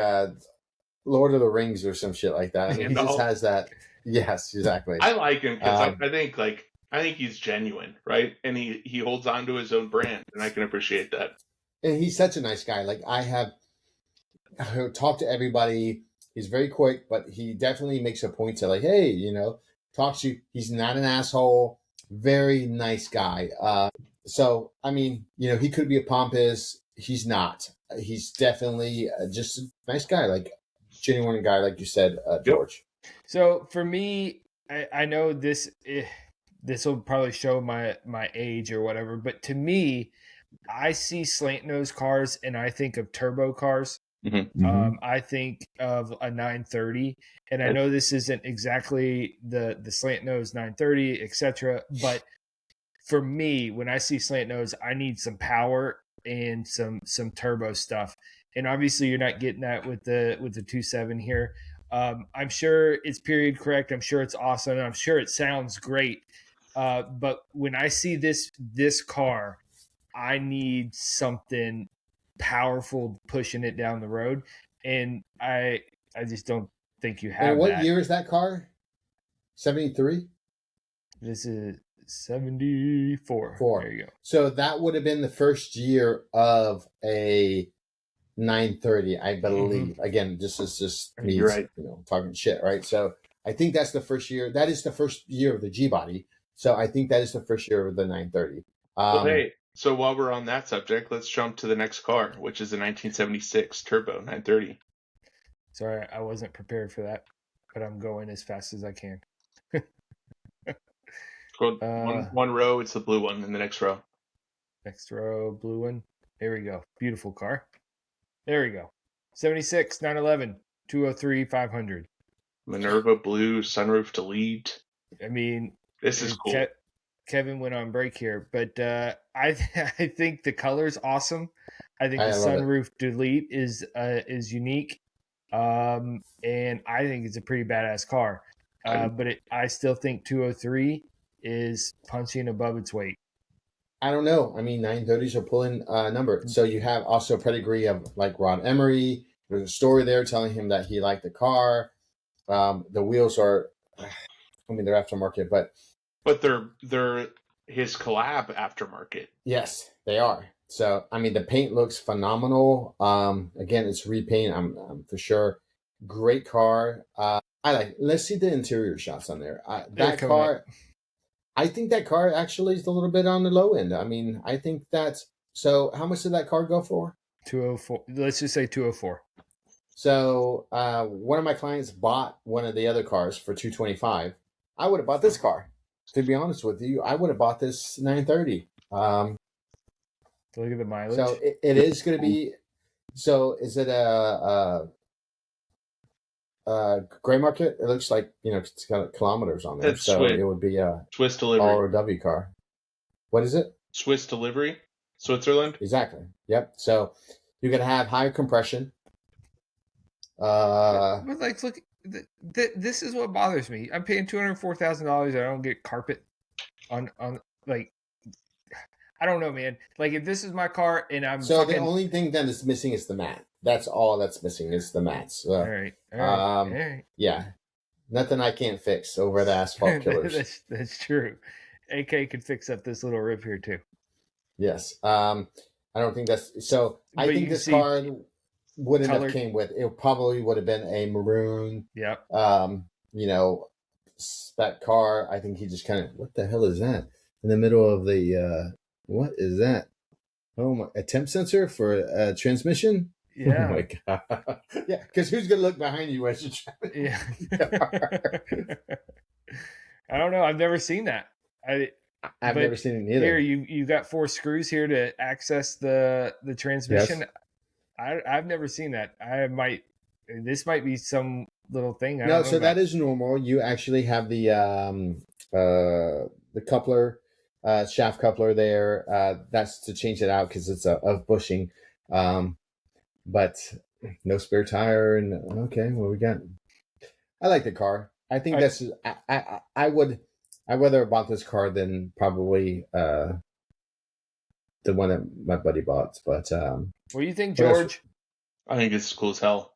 A: Lord of the Rings or some shit like that. I mean, he just has that. Yes, exactly.
C: I like him because I think he's genuine, right? And he holds on to his own brand, and I can appreciate that.
A: And he's such a nice guy. Like I talk to everybody. He's very quick, but he definitely makes a point to like, hey, talk to you. He's not an asshole. Very nice guy. So, I mean, he could be a pompous. he's not. He's definitely just a nice guy, like genuine guy, like you said, George.
B: So for me, I know this will probably show my age or whatever, but to me, I see slant nose cars and I think of turbo cars. I think of a 930, and I know this isn't exactly the slant nose 930, etc. But for me, when I see slant nose, I need some power and some turbo stuff. And obviously, you're not getting that with the 2.7 here. I'm sure it's period correct. I'm sure it's awesome. I'm sure it sounds great. But when I see this car, I need something powerful pushing it down the road, and I just don't think you have.
A: And what
B: that.
A: year is that car? 73.
B: This is 74. There you go.
A: So that would have been the first year of a 930, I believe. Again, this is just me,
C: right.
A: Talking shit, right? So I think that's the first year. That is the first year of the G body. So I think that is the first year of the 930.
C: Well, hey, so while we're on that subject, let's jump to the next car, which is the 1976 Turbo 930.
B: Sorry, I wasn't prepared for that, but I'm going as fast as I can.
C: One row, it's the blue one in the next row.
B: Next row, blue one. There we go. Beautiful car. There we go. 76, 911, 203, 500.
C: Minerva blue, sunroof delete.
B: I mean,
C: this is cool.
B: Kevin went on break here, but I think the color's awesome. I think the sunroof delete is unique, and I think it's a pretty badass car. But I still think 203 is punching above its weight.
A: I don't know. I mean, 930s are pulling a number. So you have also a pedigree of like Ron Emery. There's a story there telling him that he liked the car. The wheels are, they're aftermarket, but
C: they're his collab aftermarket.
A: Yes, they are. So I mean, the paint looks phenomenal. Again, it's repaint. I'm for sure. Great car. Let's see the interior shots on there. That car. I think that car actually is a little bit on the low end. I mean, I think that's so. How much did that car go for?
B: 204. Let's just say 204.
A: So one of my clients bought one of the other cars for 225. I would have bought this car. To be honest with you, I would have bought this 930.
B: Look at the mileage.
A: So it is going to be. So is it a gray market? It looks like it's got kilometers on there. So it would be a
C: Swiss delivery
A: ROW car. What is it?
C: Swiss delivery, Switzerland.
A: Exactly. Yep. So you're going to have higher compression.
B: But look. This is what bothers me. I'm paying $204,000. I don't get carpet on like. I don't know, man. Like if this is my car and I'm
A: the only thing that is missing is the mat. That's all that's missing is the mats.
B: All right.
A: Yeah, nothing I can't fix over the Asphalt Killers.
B: that's true. AK could fix up this little rip here too.
A: Yes. I don't think that's so. I think this car wouldn't have came with. It probably would have been a maroon.
B: Yep.
A: That car. I think he just kind of. What the hell is that in the middle of the? What is that? Oh my! A temp sensor for a transmission.
B: Yeah.
A: Oh my god. Yeah, because who's gonna look behind you as you're driving?
B: Yeah. I don't know. I've never seen that.
A: I've never seen it either.
B: Here, you got 4 screws here to access the transmission. Yes. I've never seen that. This might be some little thing.
A: That is normal. You actually have the coupler, shaft coupler there. That's to change it out because it's of bushing. But no spare tire. And okay, what we got? I like the car. I think I would rather have bought this car than probably the one that my buddy bought. But
B: what do you think, George?
C: I think it's cool as hell.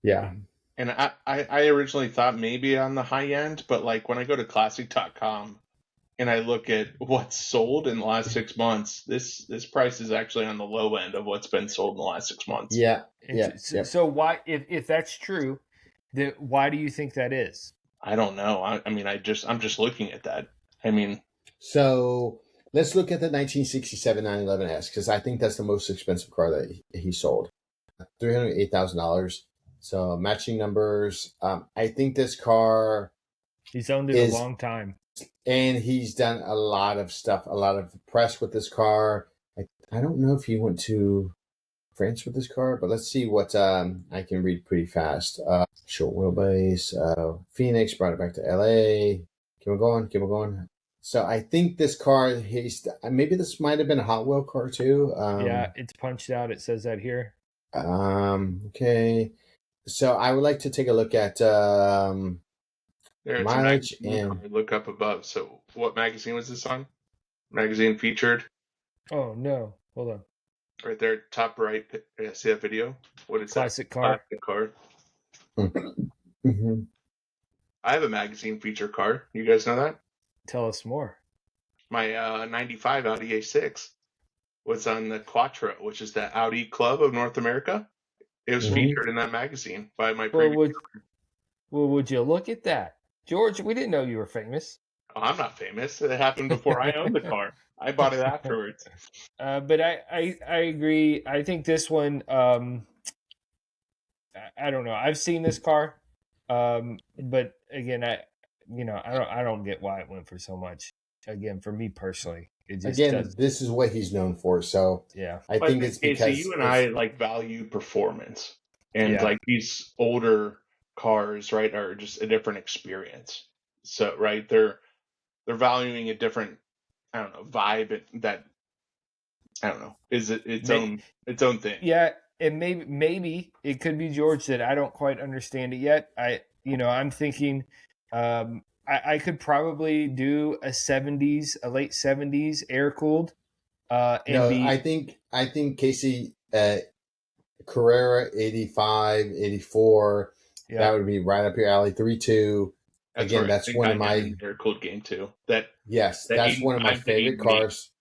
A: Yeah.
C: And I originally thought maybe on the high end, but like when I go to classic.com and I look at what's sold in the last 6 months, this price is actually on the low end of what's been sold in the last 6 months.
A: Yeah.
B: So why, if that's true, then why do you think that is?
C: I don't know. I mean, I'm just looking at that. I mean,
A: so let's look at the 1967 911S because I think that's the most expensive car that he sold. $308,000. So matching numbers. I think this car.
B: He's owned it a long time.
A: And he's done a lot of stuff, a lot of press with this car. I don't know if he went to France with this car, but let's see what I can read pretty fast. Short wheelbase, Phoenix, brought it back to LA. Keep on going. So I think this car, maybe this might have been a Hot Wheel car too.
B: Yeah, it's punched out. It says that here.
A: Okay. So I would like to take a look at mileage and
C: look up above. So what magazine was this on? Magazine featured.
B: Oh no! Hold on.
C: Right there, top right. See that video? What is
B: Classic
C: that?
B: car.
C: Classic car.
A: Mm-hmm.
C: I have a magazine feature car. You guys know that?
B: Tell us more.
C: My 95 Audi A6 was on the Quattro, which is the Audi Club of North America. It was featured in that magazine by my previous.
B: Well, would you look at that? George, we didn't know you were famous.
C: Oh, I'm not famous. It happened before I owned the car. I bought it afterwards.
B: But I agree. I think this one, I don't know. I've seen this car, but again, I don't get why it went for so much. Again, for me personally, it just
A: this is what he's known for. So
B: yeah,
A: I think it's because
C: you and I value performance, and these older cars, right, are just a different experience. So right, they're valuing a different, I don't know, vibe that, I don't know, is it its own thing.
B: Yeah, and maybe it could be, George, that I don't quite understand it yet. I'm thinking I could probably do a late 70s air cooled.
A: I think Casey, Carrera 85, 84, that would be right up your alley. 3.2. Again, that's one of my
C: air cooled game too.
A: That's one of my favorite cars.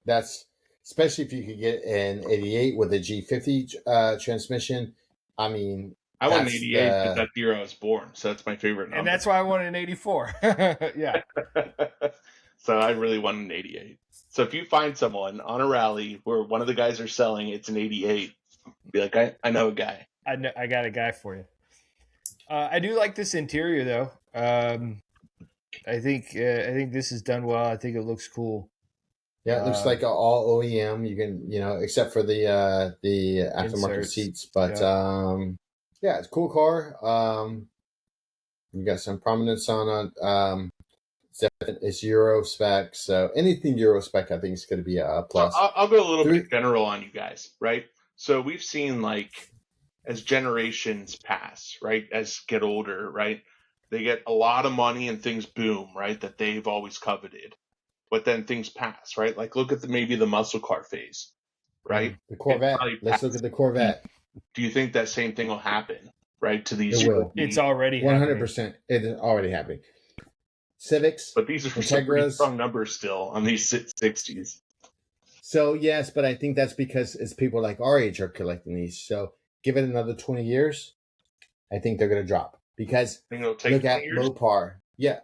A: That's especially if you could get an 88 with a G50 transmission. I mean,
C: I want an 88 because that's the year I was born, so that's my favorite number.
B: And that's why I wanted an 84. Yeah.
C: So I really want an 88. So if you find someone on a rally where one of the guys are selling, it's an 88, be like, I know a guy.
B: I got a guy for you. I do like this interior though. I think this is done well. I think it looks cool.
A: Yeah, it looks like all OEM. You can, except for the aftermarket inserts, seats, but yeah, it's a cool car. You got some prominence on it. It's Euro spec, so anything Euro spec, I think, is going to be a plus.
C: I'll go a little bit general on you guys, right? So we've seen as generations pass, right, as get older, right, they get a lot of money and things boom, right, that they've always coveted, but then things pass, right? Like look at maybe the muscle car phase, right?
A: The Corvette. Let's look at the Corvette.
C: Do you think that same thing will happen, right, to these?
A: It will.
B: It's already
A: 100%. It is already happening. Civics,
C: but these are pretty strong numbers still on these 60s.
A: So yes, but I think that's because it's people like our age are collecting these. So give it another 20 years, I think they're going to drop because look at Mopar. Yeah.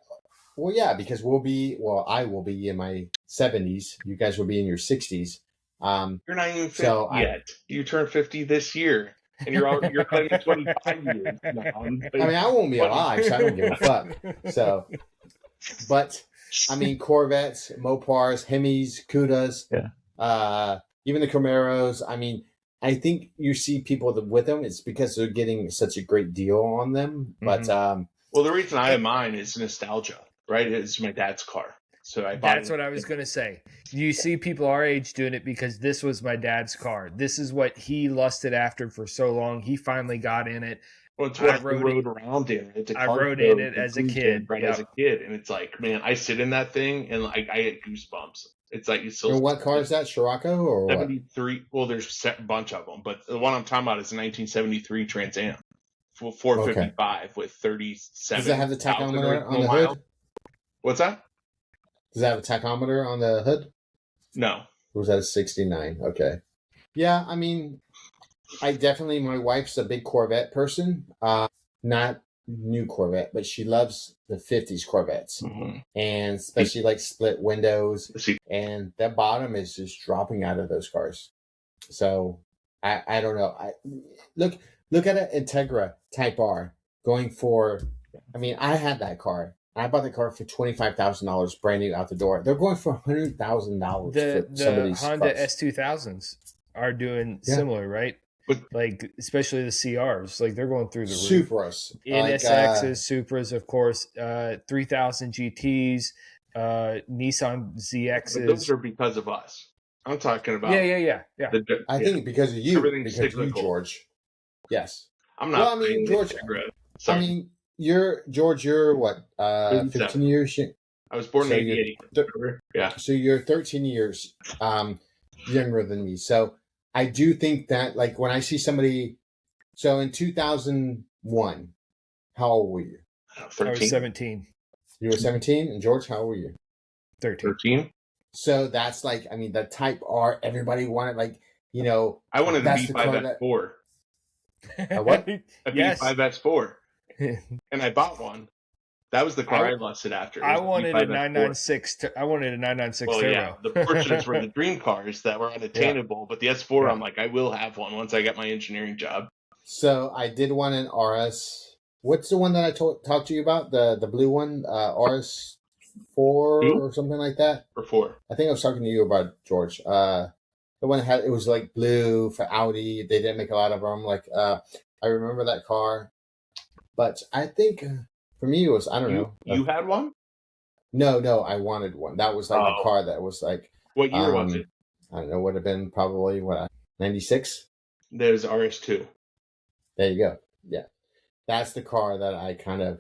A: Well, yeah, because I will be in my 70s. You guys will be in your 60s.
C: You're not even 50 yet. You turn 50 this year, and you're claiming 25 years now.
A: I won't be alive, so I don't give a fuck. So, but I mean, Corvettes, Mopars, Hemis, Cudas, even the Camaros. I mean, I think you see people with them. It's because they're getting such a great deal on them. But
C: well, the reason I have mine is nostalgia, right? It's my dad's car. So
B: that's what I was going to say. You see people our age doing it because this was my dad's car. This is what he lusted after for so long. He finally got in it.
C: Well, it's what I rode around in it.
B: I rode in it as a kid.
C: Right, as a kid. And it's like, man, I sit in that thing and I get goosebumps. It's like you still.
A: And what car is that? Scirocco or
C: 73? What? Well, there's a bunch of them, but the one I'm talking about is a 1973 Trans Am, 455 with 37.
A: Does it have the tachometer on the hood?
C: What's that?
A: Does it have a tachometer on the hood?
C: No.
A: Or was that a 69? Okay. Yeah, I mean, my wife's a big Corvette person. Not new Corvette, but she loves the 50s Corvettes, and especially like split windows, and that bottom is just dropping out of those cars. So I don't know. Look at an Integra Type R going for. I mean, I had that car. I bought the car for $25,000, brand new out the door. They're going for $100,000 for some of these
B: Honda
A: cars.
B: S2000s are doing similar, right?
C: But,
B: like especially the CRs, like they're going through the
A: Supras,
B: roof. NSXs, Supras, of course, 3000 GTs, Nissan ZXs.
C: But those are because of us. I'm talking about.
B: Yeah.
A: I think because of you,
C: Everything's
A: because of you,
C: cyclical.
A: George. Yes.
C: I'm not.
A: Well, I mean, George. I mean, you're what? 15 years.
C: I was born in '88. Yeah.
A: So you're 13 years younger than me. So I do think that, like, when I see somebody, so in 2001, how old were you?
C: 13.
B: I was 17.
A: You were 17, and George, how old were you?
C: 13.
A: So that's like, I mean, the Type R, everybody wanted, like, you know.
C: I wanted a B5X4.
A: A what?
C: A B5X4. And I bought one. That was the car I lusted after.
B: I wanted a 996. I wanted a 996
C: well,
B: Turbo.
C: Yeah, the Porsches were the dream cars that were unattainable, but the S4, I'm like, I will have one once I get my engineering job.
A: So I did want an RS. What's the one that I talked to you about? The blue one, RS4 or something like that?
C: Or 4.
A: I think I was talking to you about, George. The one that it was like blue for Audi. They didn't make a lot of them. Like, I remember that car. But I think for me, it was, I don't know.
C: You had one?
A: No, I wanted one. That was like the car that was like.
C: What year was it?
A: I don't know. Would have been probably, 96?
C: There's RS2.
A: There you go. Yeah. That's the car that I kind of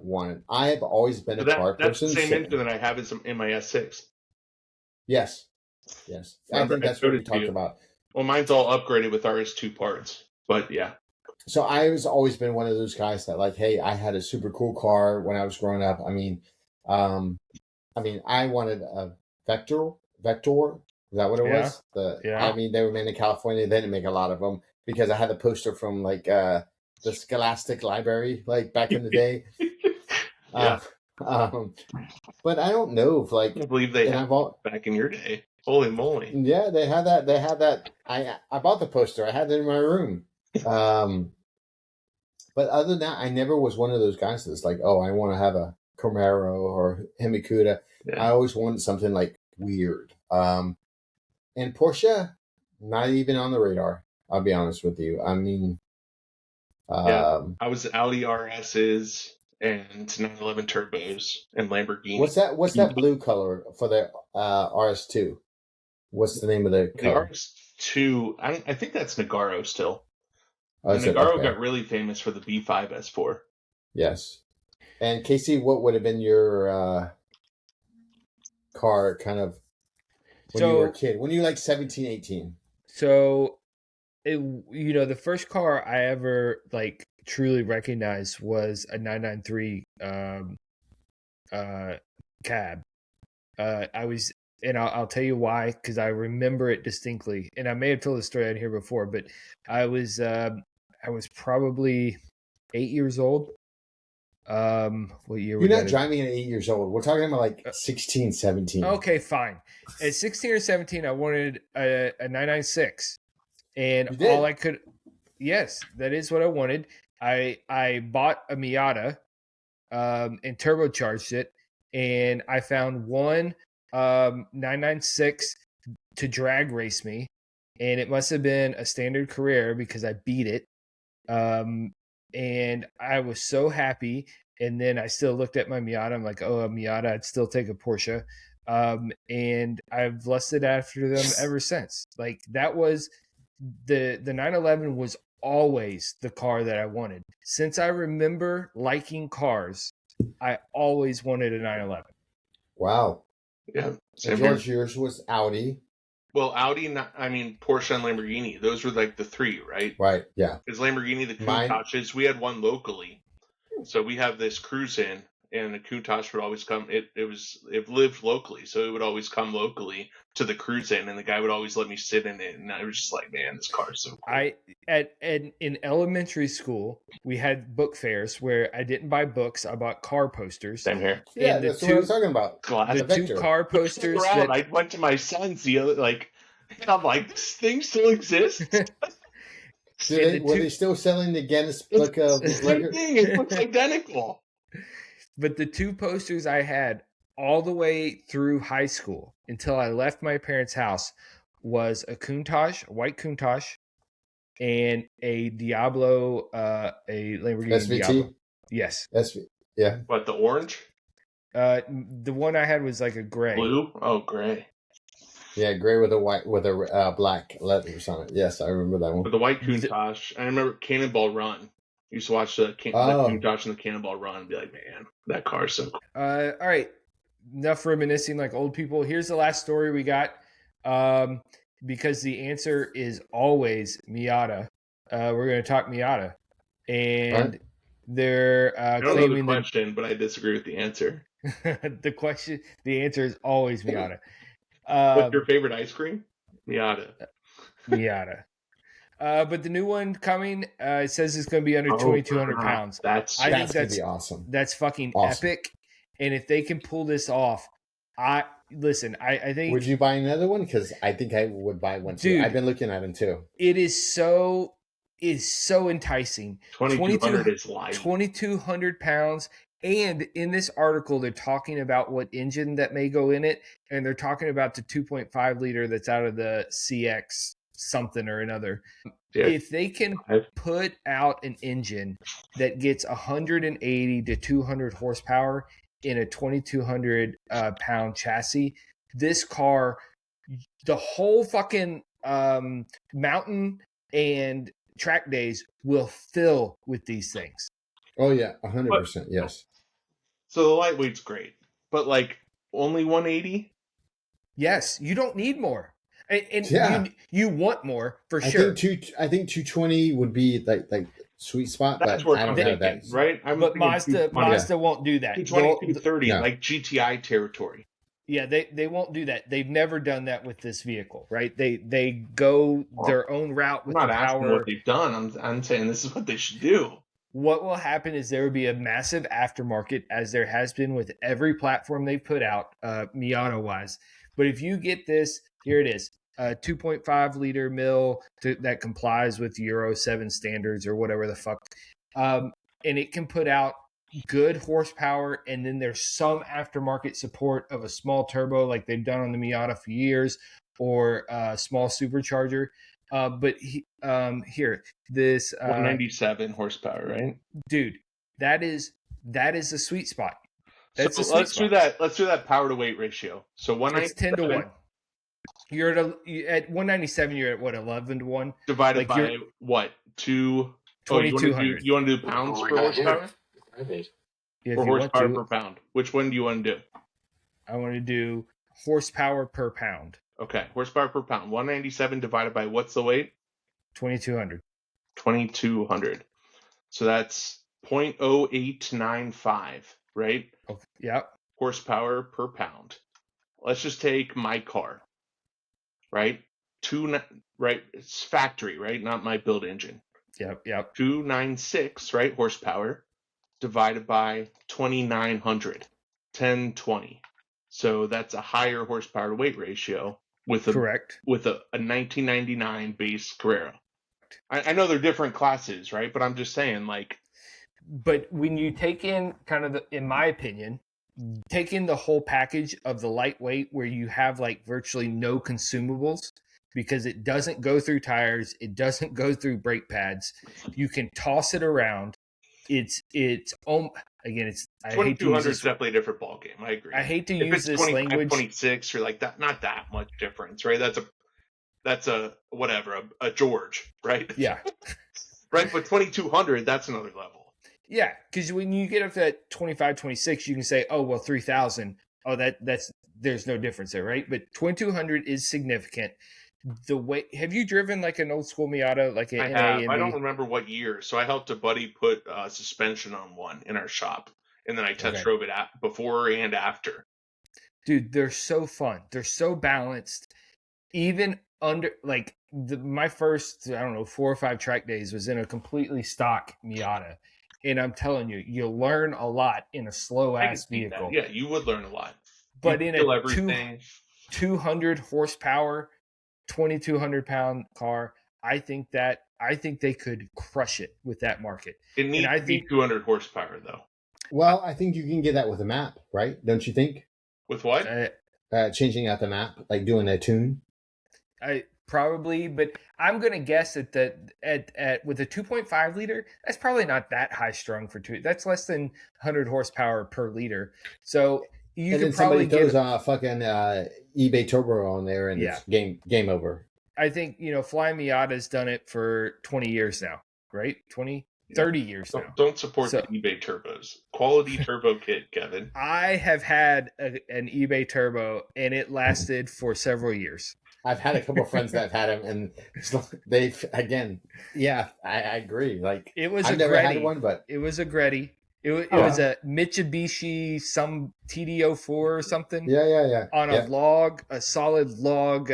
A: wanted. I have always been a car person.
C: That's the same engine that I have in my S6.
A: Yes. I think that's what we talked about.
C: Well, mine's all upgraded with RS2 parts, but yeah.
A: So I was always been one of those guys that, like, hey, I had a super cool car when I was growing up. I mean, I wanted a Vector. Is that what it was? I mean, they were made in California. They didn't make a lot of them because I had the poster from like the Scholastic Library, like back in the day.
C: Yeah.
A: But I don't know if, like,
C: I believe they had back in your day. Holy moly!
A: Yeah, they had that. I bought the poster. I had it in my room. But other than that, I never was one of those guys that's like, oh, I want to have a Camaro or Hemi-Cuda. Yeah. I always wanted something like weird. And Porsche, not even on the radar. I'll be honest with you. I mean,
C: I was Audi RSs and 911 turbos and Lamborghini.
A: What's that blue color for the RS2? What's the name of the color?
C: The RS2, I think that's Nagaro still. Nagaro got really famous for the B5 S4.
A: Yes. And Casey, what would have been your car kind of when you were a kid? When you were like 17, 18?
B: So, the first car I ever like truly recognized was a 993 cab. I'll tell you why, because I remember it distinctly. And I may have told the story on here before, but I was probably 8 years old. What year?
A: You're not driving at 8 years old. We're talking about like 16, 17.
B: Okay, fine. At 16 or 17, I wanted a 996, and all I could. Yes, that is what I wanted. I bought a Miata, and turbocharged it, and I found one 996 to drag race me, and it must have been a standard Carrera because I beat it. And I was so happy. And then I still looked at my Miata. I'm like, oh, a Miata, I'd still take a Porsche. And I've lusted after them ever since. Like, that was the 911 was always the car that I wanted. Since I remember liking cars, I always wanted a 911.
A: Wow.
C: Yeah.
A: George, yours was Audi.
C: Well, Audi, Porsche and Lamborghini. Those were like the three, right?
A: Right, yeah.
C: Is Lamborghini the Countachs? We had one locally. So we have this cruise in, and the Countach would always come. It lived locally, so it would always come locally to the cruise in, and the guy would always let me sit in it, and I was just like, man, this car is so cool.
B: In elementary school, we had book fairs where I didn't buy books, I bought car posters.
C: Same here.
A: Yeah, that's what I was talking about.
B: The two car posters.
C: I went to my son's the other, like, and I'm like, this thing still exists.
A: Were they still selling the Guinness Book of Records?
C: It looks identical.
B: But the two posters I had all the way through high school until I left my parents' house was a Countach, a white Countach, and a Diablo, a Lamborghini
A: SVT?
B: Diablo. Yes.
A: Yeah.
C: What, the orange?
B: The one I had was like a gray.
C: Blue? Oh, gray.
A: Yeah, gray with a black letters on it. Yes, I remember that one.
C: But the white Countach, I remember Cannonball Run. I used to watch the Countach and the Cannonball Run and be like, man, that car is so cool.
B: All right. Enough reminiscing like old people. Here's the last story we got. Because the answer is always Miata. We're going to talk Miata. And they're
C: I don't know the question, but I disagree with the answer.
B: the answer is always Miata.
C: What's your favorite ice cream? Miata.
B: Miata. But the new one coming, it says it's going to be under 2,200 pounds.
A: I think that's be awesome.
B: That's fucking epic. And if they can pull this off, I think.
A: Would you buy another one? Because I think I would buy one too. Dude, I've been looking at them too.
B: It is so enticing.
C: 2,200 is light.
B: 2,200 pounds. And in this article, they're talking about what engine that may go in it, and they're talking about the 2.5 liter that's out of the CX something or another. Yeah. If they can put out an engine that gets 180 to 200 horsepower in a 2,200 pound chassis, this car, the whole fucking mountain and track days will fill with these things.
A: Oh yeah, 100%. Yes.
C: So the lightweight's great, but like only 180.
B: Yes, you don't need more, and you want more for sure.
A: I think 220 would be like sweet spot.
C: That's
A: but
C: where I'm thinking, right?
B: But Mazda won't do that.
C: 220, 230, like GTI territory.
B: Yeah, they won't do that. They've never done that with this vehicle, right? They go their own route with the power.
C: I'm not asking what they've done. I'm saying this is what they should do.
B: What will happen is there will be a massive aftermarket, as there has been with every platform they've put out, Miata-wise. But if you get this, here it is, a 2.5 liter mill that complies with Euro 7 standards or whatever the fuck. And it can put out good horsepower, and then there's some aftermarket support of a small turbo like they've done on the Miata for years, or a small supercharger. But here, this
C: 197 horsepower, right?
B: Dude, that is the sweet spot.
C: Let's do that power to weight ratio. So 197.
B: It's 10 to 1. You're at 197. You're at what, 11 to 1?
C: Divided by what? 2,200. You want to do pounds per horsepower? Or horsepower per pound? Which one do you want to do?
B: I want to do horsepower per pound.
C: Okay, horsepower per pound. 197 divided by what's the weight?
B: 2,200.
C: 2,200. So that's 0.0895, right?
B: Okay. Yep.
C: Horsepower per pound. Let's just take my car, right? It's factory, right? Not my build engine.
B: Yep.
C: 296, right? Horsepower divided by 2,900. 1020. So that's a higher horsepower to weight ratio.
B: Correct.
C: With a 1999 base Carrera. I know they're different classes, right? But I'm just saying, like.
B: But when you take in in my opinion, take in the whole package of the lightweight, where you have like virtually no consumables, because it doesn't go through tires, it doesn't go through brake pads. You can toss it around. It's again, it's
C: 2,200 is definitely a different ballgame. I agree.
B: I hate to use this language.
C: 26 or like that, not that much difference, right? That's a whatever, a George, right?
B: Yeah.
C: Right, but 2,200, that's another level.
B: Yeah, because when you get up to that 25, 26, you can say, oh, well, 3,000. Oh, that's there's no difference there, right? But 2,200 is significant. Have you driven like an old school Miata, like an NA?
C: I don't remember what year. So I helped a buddy put suspension on one in our shop, and then I test drove it before and after.
B: Dude, they're so fun. They're so balanced. Even under like my first, I don't know, 4 or 5 track days was in a completely stock Miata. And I'm telling you, you'll learn a lot in a slow ass vehicle.
C: Yeah, you would learn a lot.
B: But in a 200 horsepower, 2,200 pound car, I think they could crush it with that market.
C: It needs to be 200 horsepower though.
A: Well, I think you can get that with a map, right? Don't you think?
C: With what?
A: Changing out the map, like doing a tune.
B: Probably, but I'm gonna guess at with a 2.5 liter, that's probably not that high strung for two. That's less than 100 horsepower per liter. So you can probably
A: throws a fucking eBay turbo on there, and it's game over.
B: I think Fly Miata's done it for 20 years now, right? 30 years now.
C: Don't support the eBay turbos. Quality turbo kit, Kevin.
B: I have had an eBay turbo, and it lasted for several years.
A: I've had a couple of friends that have had them, and they've I agree. Like I've never had one, but
B: it was a Gretty. It was a Mitsubishi, some TD04 or something.
A: Yeah.
B: On a solid log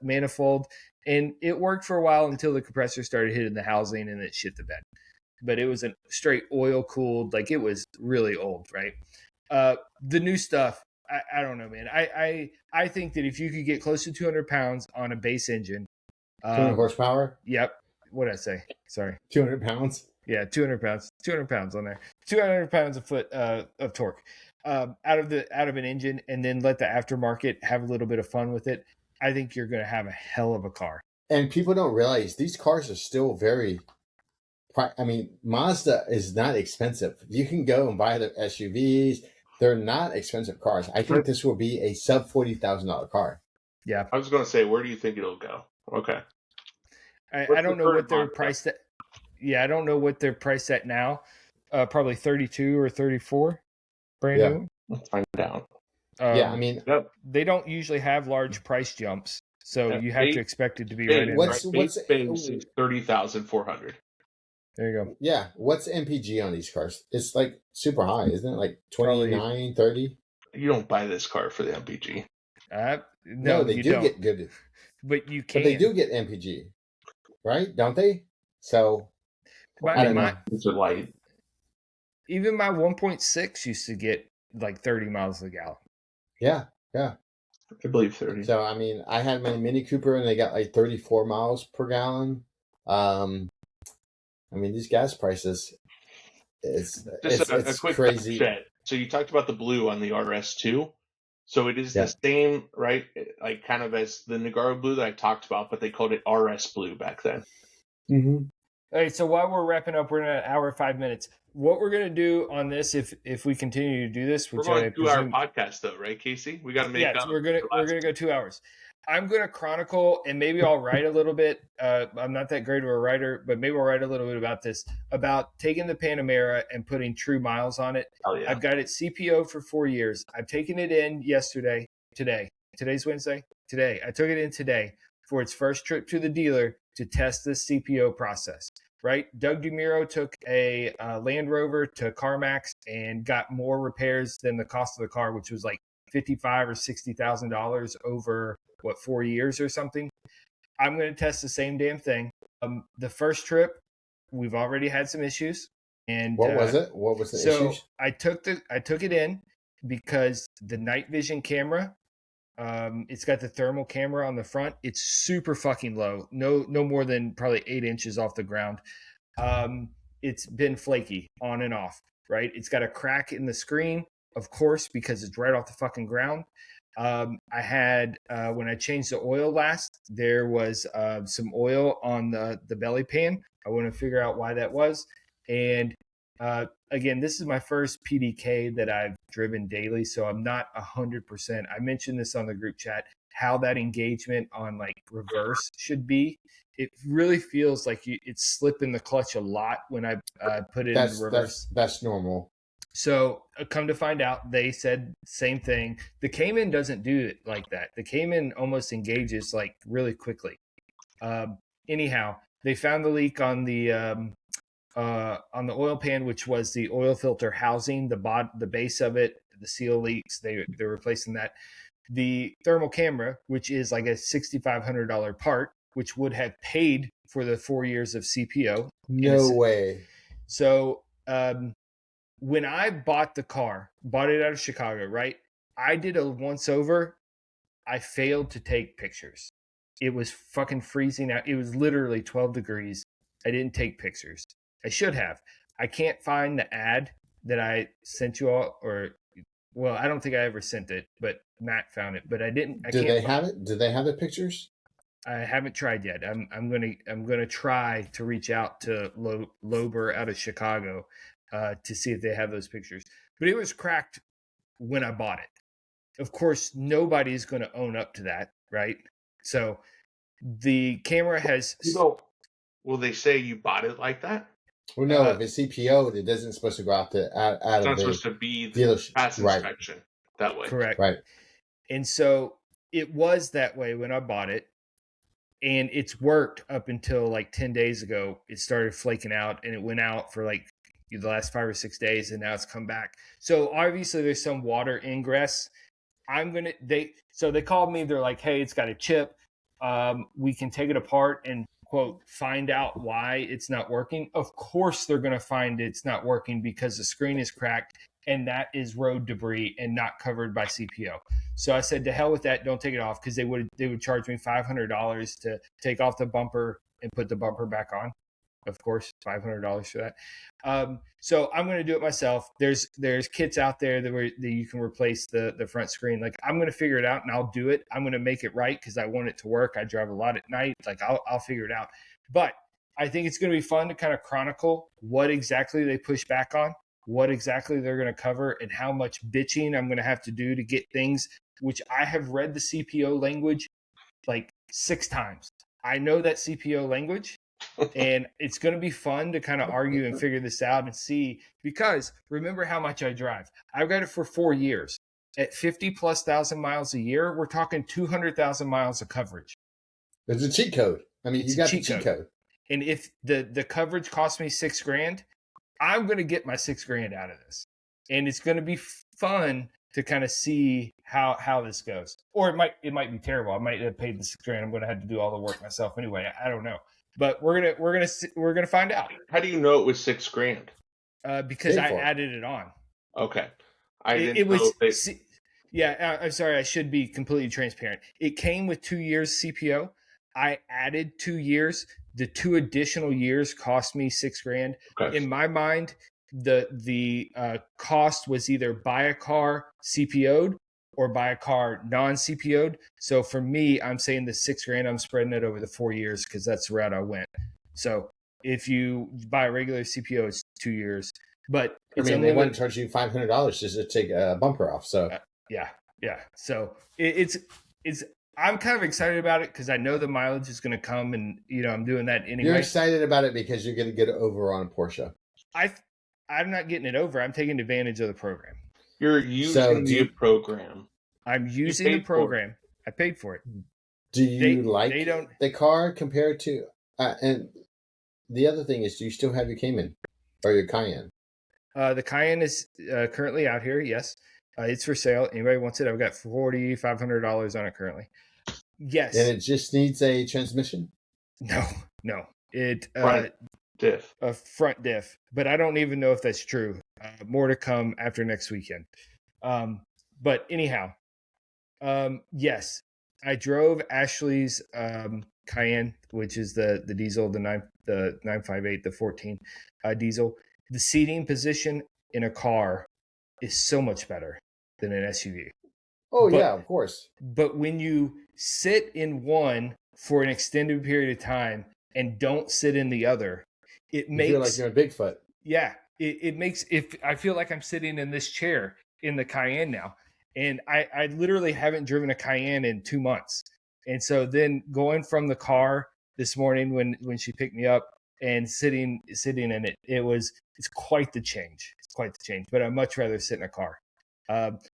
B: manifold, and it worked for a while until the compressor started hitting the housing, and it shit the bed. But it was a straight oil cooled, like it was really old, right? The new stuff, I don't know, man. I think that if you could get close to 200 pounds on a base engine,
A: 200 horsepower.
B: Yep. What did I say? Sorry.
A: 200 pounds.
B: Yeah, 200 pounds. 200 pounds on there. 200 pounds a foot of torque out of an engine, and then let the aftermarket have a little bit of fun with it. I think you're going to have a hell of a car.
A: And people don't realize these cars are still very. I mean, Mazda is not expensive. You can go and buy the SUVs. They're not expensive cars. I think this will be a sub $40,000 car.
B: Yeah.
C: I was going to say, where do you think it'll go? Okay.
B: I don't know what they're priced at. Yeah, I don't know what they're priced at now. Probably 32 or 34. Brand new.
C: Let's find out.
A: I mean,
B: they don't usually have large price jumps, so you have to expect it to be right in.
C: What's base 30,400.
B: There you go.
A: Yeah. What's MPG on these cars? It's like super high, isn't it? Like 29, 30?
C: You don't buy this car for the MPG.
B: No,
A: they do get good.
B: But you can.
A: But they do get MPG, right? Don't they? So, I don't know.
C: It's a light.
B: Even my 1.6 used to get like 30 miles a gallon.
A: Yeah.
C: I believe 30.
A: So, I mean, I had my Mini Cooper, and they got like 34 miles per gallon. I mean, these gas prices, it's
C: quick
A: crazy.
C: Chat. So you talked about the blue on the RS2. So it is the same, right? Like kind of as the Nagaro blue that I talked about, but they called it RS blue back then.
A: Mm-hmm.
B: All right. So while we're wrapping up, we're in an hour, 5 minutes. What we're going to do on this, if we continue to do this,
C: we're going to do our podcast though, right, Casey? We got to make up.
B: We're gonna go 2 hours. I'm going to chronicle, and maybe I'll write a little bit. I'm not that great of a writer, but maybe I'll write a little bit about this, about taking the Panamera and putting true miles on it.
C: Oh, yeah.
B: I've got it CPO for 4 years. I've taken it in today's Wednesday. Today. I took it in today for its first trip to the dealer to test this CPO process, right? Doug DeMuro took a Land Rover to CarMax and got more repairs than the cost of the car, which was like $55,000 or $60,000 over 4 years or something. I'm going to test the same damn thing. The first trip, we've already had some issues. And
A: what was it? What was the issues?
B: So I took it in because the night vision camera, it's got the thermal camera on the front. It's super fucking low. No more than probably 8 inches off the ground. It's been flaky on and off, right? It's got a crack in the screen, of course, because it's right off the fucking ground. I had, when I changed the oil last, there was some oil on the belly pan. I want to figure out why that was. And again, this is my first PDK that I've driven daily, so I'm not 100%. I mentioned this on the group chat, how that engagement on like reverse should be. It really feels like it's slipping the clutch a lot when I put it in reverse.
A: That's normal.
B: So come to find out, they said same thing. The Cayman doesn't do it like that. The Cayman almost engages like really quickly. Anyhow, they found the leak on the on the oil pan, which was the oil filter housing, the base of it, the seal leaks. They're replacing that. The thermal camera, which is like a $6,500 part, which would have paid for the 4 years of CPO.
A: No way.
B: So when I bought the car, bought it out of Chicago, right? I did a once over. I failed to take pictures. It was fucking freezing out. It was literally 12 degrees. I didn't take pictures. I should have. I can't find the ad that I sent you all, or well, I don't think I ever sent it, but Matt found it. But I didn't.
A: Do they have it? Do they have the pictures?
B: I haven't tried yet. I'm gonna try to reach out to Lober out of Chicago to see if they have those pictures. But it was cracked when I bought it. Of course, nobody's going to own up to that, right? So the camera has.
C: Will they say you bought it like that?
A: Well, no. If it's CPO, it doesn't supposed to go out to out
C: it's not
A: of the
C: supposed to be the pass inspection that way.
B: Correct.
A: Right.
B: And so it was that way when I bought it. And it's worked up until like 10 days ago. It started flaking out, and it went out for like the last 5 or 6 days, and now it's come back. So obviously there's some water ingress. So they called me. They're like, hey, it's got a chip. We can take it apart and quote, find out why it's not working. Of course they're going to find it's not working because the screen is cracked, and that is road debris and not covered by CPO. So I said, to hell with that. Don't take it off, because they would charge me $500 to take off the bumper and put the bumper back on. Of course, $500 for that. So I'm going to do it myself. There's kits out there that you can replace the front screen. Like, I'm going to figure it out and I'll do it. I'm going to make it right because I want it to work. I drive a lot at night. Like, I'll figure it out. But I think it's going to be fun to kind of chronicle what exactly they push back on, what exactly they're going to cover, and how much bitching I'm going to have to do to get things, which I have read the CPO language like 6 times. I know that CPO language, and it's going to be fun to kind of argue and figure this out and see, because remember how much I drive. I've got it for 4 years. At 50,000+ miles a year, we're talking 200,000 miles of coverage.
A: It's a cheat code. I mean, you got the cheat code.
B: And if the coverage costs me $6,000, I'm going to get my $6,000 out of this. And it's going to be fun to kind of see how this goes. Or it might be terrible. I might have paid the $6,000. I'm going to have to do all the work myself anyway. I don't know. But we're gonna find out.
C: How do you know it was $6,000?
B: Because I added it on.
C: Okay,
B: Yeah, I'm sorry. I should be completely transparent. It came with 2 years CPO. I added 2 years. The 2 additional years cost me $6,000. Okay. In my mind, the cost was either buy a car CPO'd or buy a car non-CPO'd. So for me, I'm saying the $6,000, I'm spreading it over the 4 years because that's the route I went. So if you buy a regular CPO, it's 2 years. But
A: they wouldn't charge you $500 just to take a bumper off. So
B: yeah. So it's I'm kind of excited about it because I know the mileage is going to come, and I'm doing that anyway.
A: You're excited about it because you're going to get it over on a Porsche.
B: I'm not getting it over. I'm taking advantage of the program.
C: You're using the program.
B: I'm using the program. I paid for it.
A: Do you like the car compared to... and the other thing is, do you still have your Cayman or your Cayenne?
B: The Cayenne is currently out here, yes. It's for sale. Anybody wants it? I've got $4,500 on it currently. Yes.
A: And it just needs a transmission?
B: No. It
C: front diff.
B: A front diff. But I don't even know if that's true. More to come after next weekend. But anyhow, yes, I drove Ashley's Cayenne, which is the diesel, the 958, the 14 diesel. The seating position in a car is so much better than an SUV.
A: Yeah, of course.
B: But when you sit in one for an extended period of time and don't sit in the other, you
A: feel like you're a Bigfoot.
B: Yeah. It makes, if I feel like I'm sitting in this chair in the Cayenne now, and I literally haven't driven a Cayenne in 2 months. And so then going from the car this morning when she picked me up and sitting in it, it's quite the change. It's quite the change, but I'd much rather sit in a car.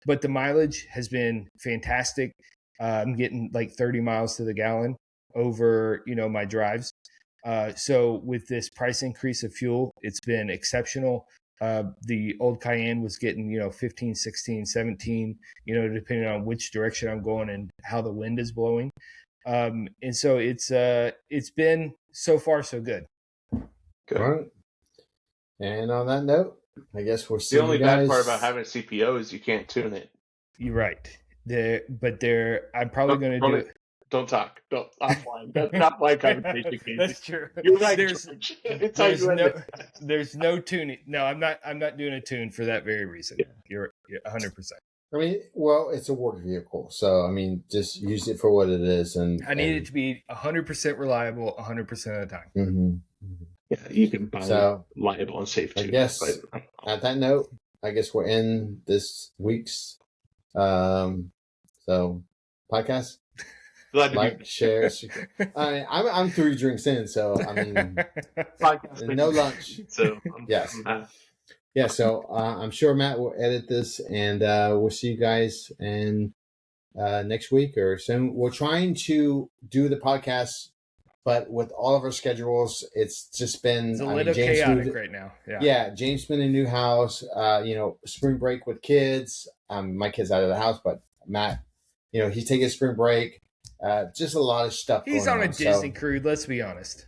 B: But the mileage has been fantastic. I'm getting like 30 miles to the gallon over, my drives. So with this price increase of fuel, it's been exceptional. The old Cayenne was getting, 15, 16, 17, depending on which direction I'm going and how the wind is blowing. And so it's been so far so good.
C: Good.
A: All right. And on that note, I guess we'll see
C: The only
A: you guys.
C: bad part about having a CPO is you can't tune it.
B: You're right. I'm probably going to do it.
C: Don't talk. Don't offline. That's not my conversation.
B: That's true.
C: You're right.
B: There's no tuning. No, I'm not doing a tune for that very reason. Yeah. You're 100%.
A: I mean, well, it's a work vehicle, so I mean, just use it for what it is. And
B: I need it to be 100% reliable 100% of the time.
A: Mm-hmm.
C: Yeah, you can buy reliable and safe too.
A: I guess at that note, I guess we're in this week's podcast. Like, share. I'm 3 drinks in, so I mean, no lunch.
C: So
A: yes, yeah. So I'm sure Matt will edit this, and we'll see you guys next week or soon. We're trying to do the podcast, but with all of our schedules, it's just been
B: a little chaotic right now.
A: Yeah. James been in a new house. Spring break with kids. My kid's out of the house, but Matt, he's taking a spring break. Just a lot of stuff.
B: He's on a Disney cruise. Let's be honest.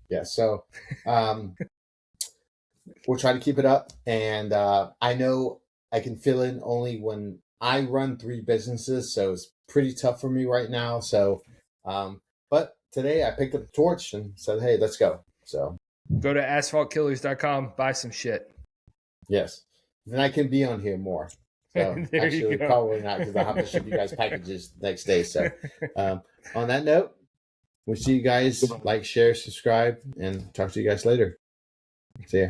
A: Yeah. So, we'll try to keep it up. And I know I can fill in only when I run 3 businesses. So it's pretty tough for me right now. So, but today I picked up the torch and said, hey, let's go. So
B: go to asphaltkillers.com, buy some shit.
A: Yes. Then I can be on here more. So actually, probably not, because I'll have to ship you guys packages next day. So on that note, we'll see you guys. Like, share, subscribe, and talk to you guys later. See ya.